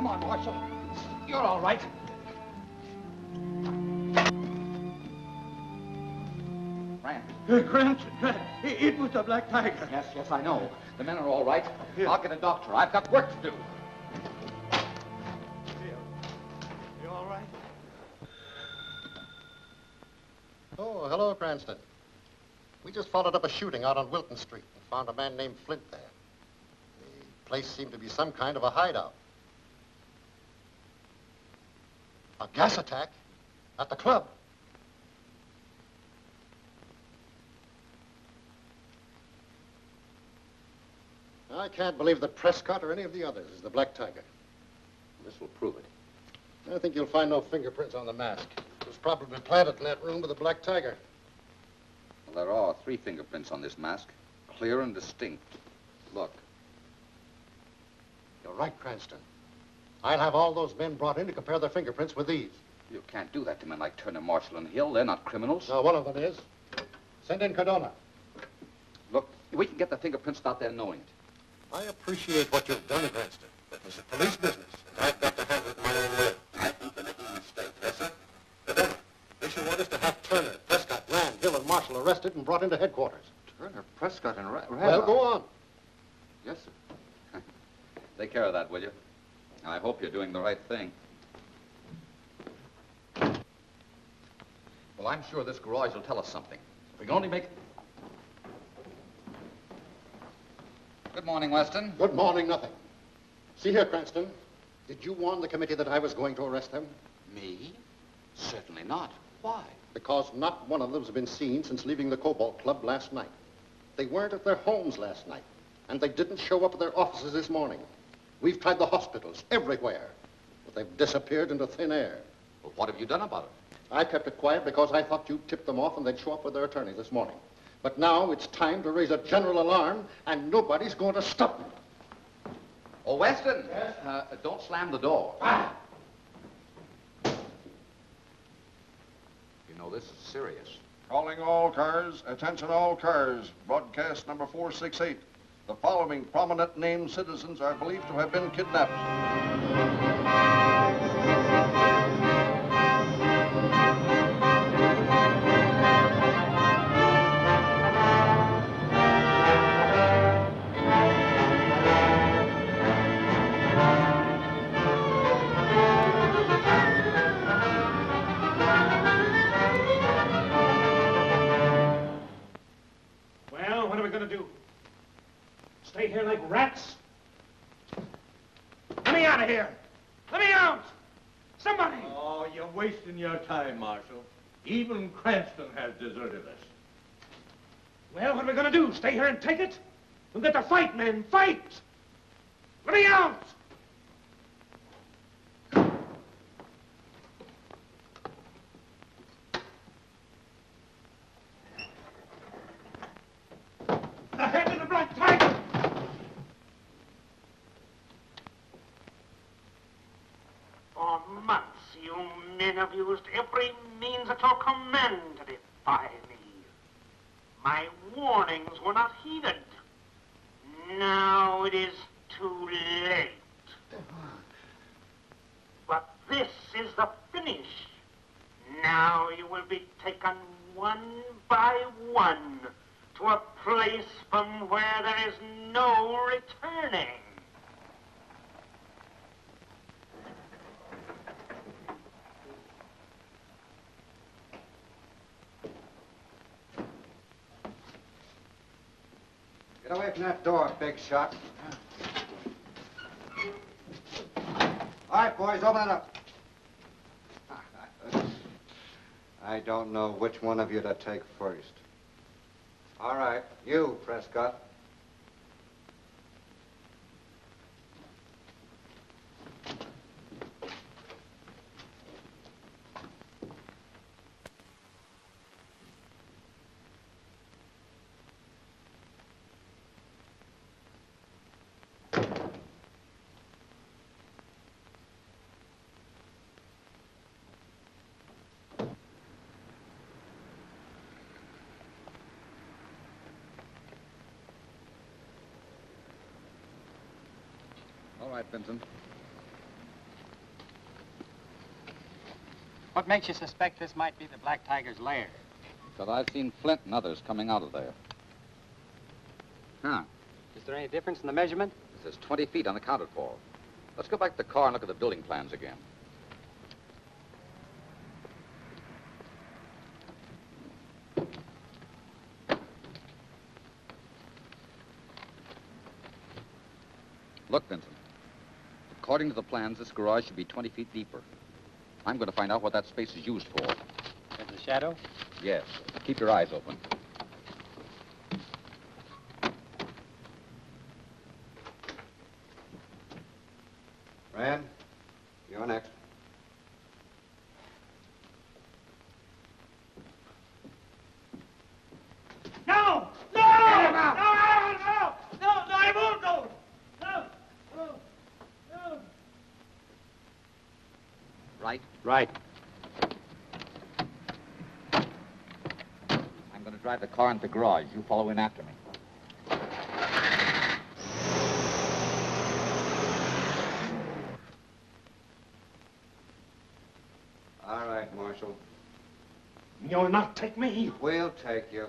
Come on, Marshal. You're all right. Grant, it was the Black Tiger. Yes, I know. The men are all right. I'll get a doctor. I've got work to do. You all right? Oh, hello, Cranston. We just followed up a shooting out on Wilton Street and found a man named Flint there. The place seemed to be some kind of a hideout. A gas attack? At the club? I can't believe that Prescott or any of the others is the Black Tiger. This will prove it. I think you'll find no fingerprints on the mask. It was probably planted in that room with the Black Tiger. Well, there are 3 fingerprints on this mask. Clear and distinct. Look. You're right, Cranston. I'll have all those men brought in to compare their fingerprints with these. You can't do that to men like Turner, Marshall, and Hill. They're not criminals. No, one of them is. Send in Cardona. Look, we can get the fingerprints without their knowing it. I appreciate what you've done, Cranston. It was a police business, and I've got to handle it my own way. I think you're making a mistake, Bessie. Cardona, they should want us to have Turner, Prescott, Rand, Hill, and Marshall arrested and brought into headquarters. Turner, Prescott, and Rand? Well, go on. Yes, sir. Take care of that, will you? I hope you're doing the right thing. Well, I'm sure this garage will tell us something. If we can only make... Good morning, Weston. Good morning, nothing. See here, Cranston. Did you warn the committee that I was going to arrest them? Me? Certainly not. Why? Because not one of them has been seen since leaving the Cobalt Club last night. They weren't at their homes last night, and they didn't show up at their offices this morning. We've tried the hospitals everywhere, but they've disappeared into thin air. Well, what have you done about it? I kept it quiet because I thought you'd tip them off and they'd show up with their attorney this morning. But now it's time to raise a general alarm, and nobody's going to stop me. Oh, Weston! Yes? Don't slam the door. Ah! You know, this is serious. Calling all cars, attention all cars, broadcast number 468. The following prominent named citizens are believed to have been kidnapped. Well, what are we going to do? Stay here like rats? Let me out of here! Let me out! Somebody! Oh, you're wasting your time, Marshal. Even Cranston has deserted us. Well, what are we going to do? Stay here and take it? We'll get to fight, men. Fight! Let me out! Ahead of the Black Tiger! For months, you men have used every means at your command to defy me. My warnings were not heeded. Now it is too late. But this is the finish. Now you will be taken one by one to a place from where there is no returning. Get away from that door, big shot. All right, boys, open it up. I don't know which one of you to take first. All right, you, Prescott. All right, Vincent. What makes you suspect this might be the Black Tiger's lair? Because I've seen Flint and others coming out of there. Huh. Is there any difference in the measurement? It says 20 feet unaccounted for. Let's go back to the car and look at the building plans again. Look, Vincent. According to the plans, this garage should be 20 feet deeper. I'm going to find out what that space is used for. As the shadow? Yes. Keep your eyes open. Fran, you're next. No! No! No! No! No! No! I won't go! No! No! No! Right? Right. I'm going to drive the car into the garage. You follow in after me. All right, Marshal. You'll not take me. We'll take you.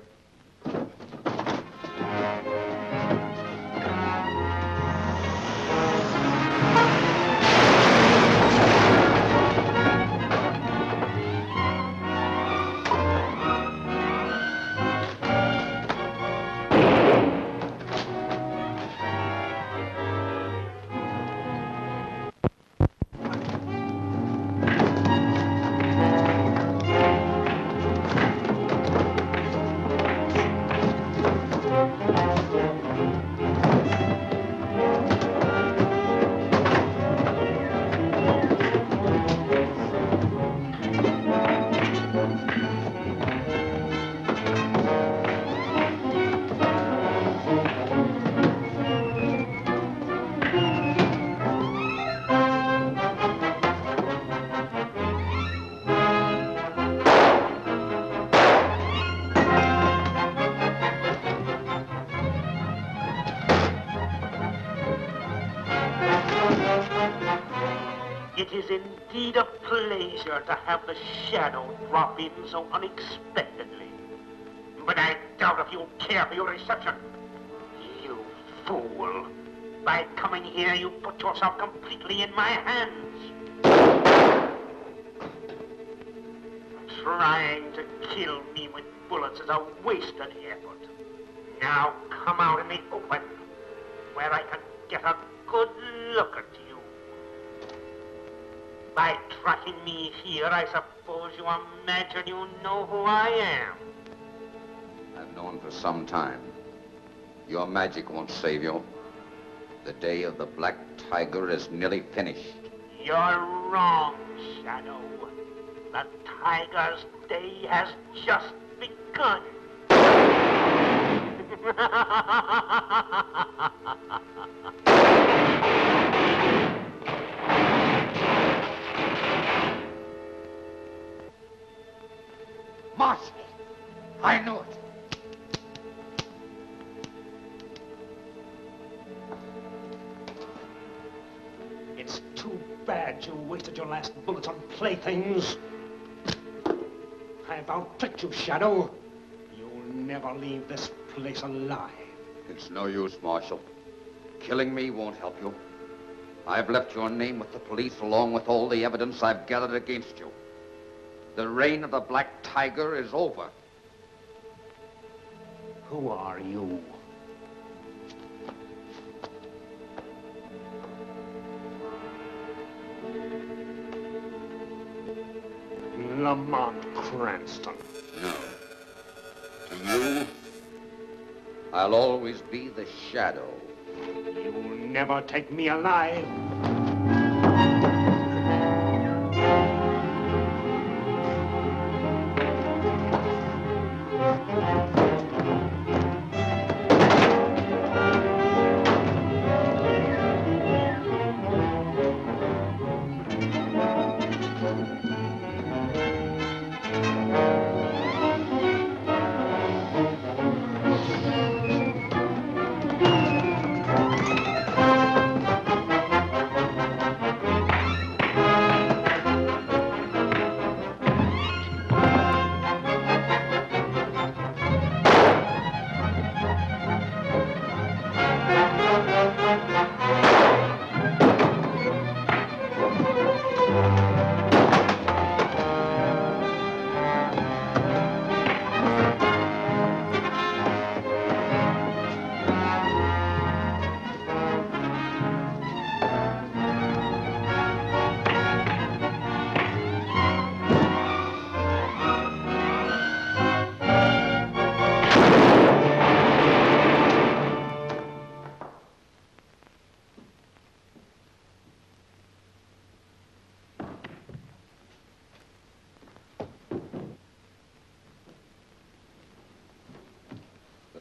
It is indeed a pleasure to have the shadow drop in so unexpectedly. But I doubt if you'll care for your reception. You fool. By coming here, you put yourself completely in my hands. Trying to kill me with bullets is a wasted effort. Now come out in the open, where I can get a good look at you. By tracking me here, I suppose you imagine you know who I am. I've known for some time. Your magic won't save you. The day of the Black Tiger is nearly finished. You're wrong, Shadow. The Tiger's day has just begun. Marshal! I knew it. It's too bad you wasted your last bullets on playthings. I've out-tricked you, Shadow. You'll never leave this place alive. It's no use, Marshal. Killing me won't help you. I've left your name with the police along with all the evidence I've gathered against you. The reign of the Black Tiger is over. Who are you? Lamont Cranston. No. To you, I'll always be the Shadow. You'll never take me alive.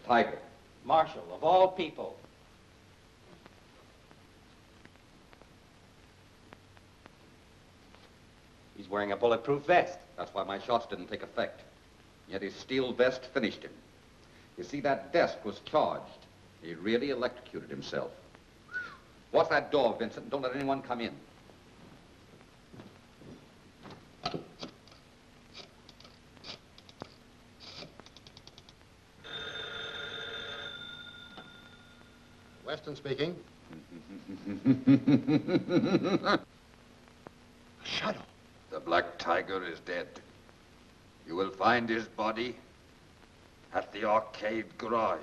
Tiger. Marshal, of all people. He's wearing a bulletproof vest. That's why my shots didn't take effect. Yet his steel vest finished him. You see, that desk was charged. He really electrocuted himself. Watch that door, Vincent, and don't let anyone come in. Weston speaking. Shadow. The Black Tiger is dead. You will find his body at the arcade garage.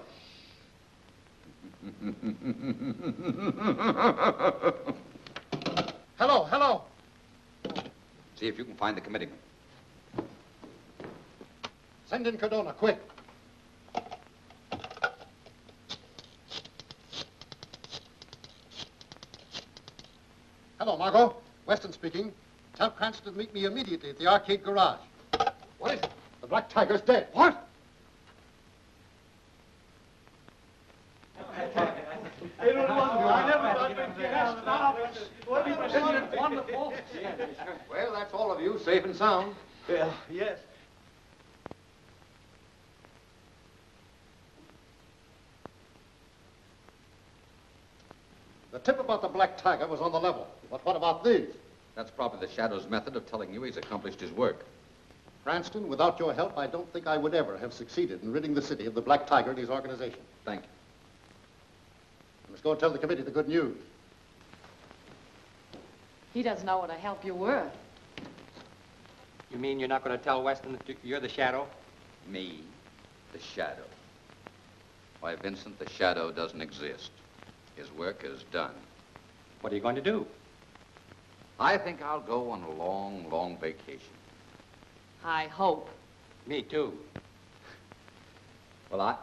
Hello, hello. See if you can find the committeeman. Send in Cardona, quick. Hello, Margot. Weston speaking. Tell Cranston to meet me immediately at the arcade garage. What is it? The Black Tiger's dead. What? Well, that's all of you, safe and sound. Yes. The tip about the Black Tiger was on the level. But what about these? That's probably the Shadow's method of telling you he's accomplished his work. Cranston, without your help, I don't think I would ever have succeeded in ridding the city of the Black Tiger and his organization. Thank you. I must go and tell the committee the good news. He doesn't know what a help you're worth. You mean you're not going to tell Weston that you're the Shadow? Me, the Shadow. Why, Vincent, the Shadow doesn't exist. His work is done. What are you going to do? I think I'll go on a long, long vacation. I hope. Me too. Well,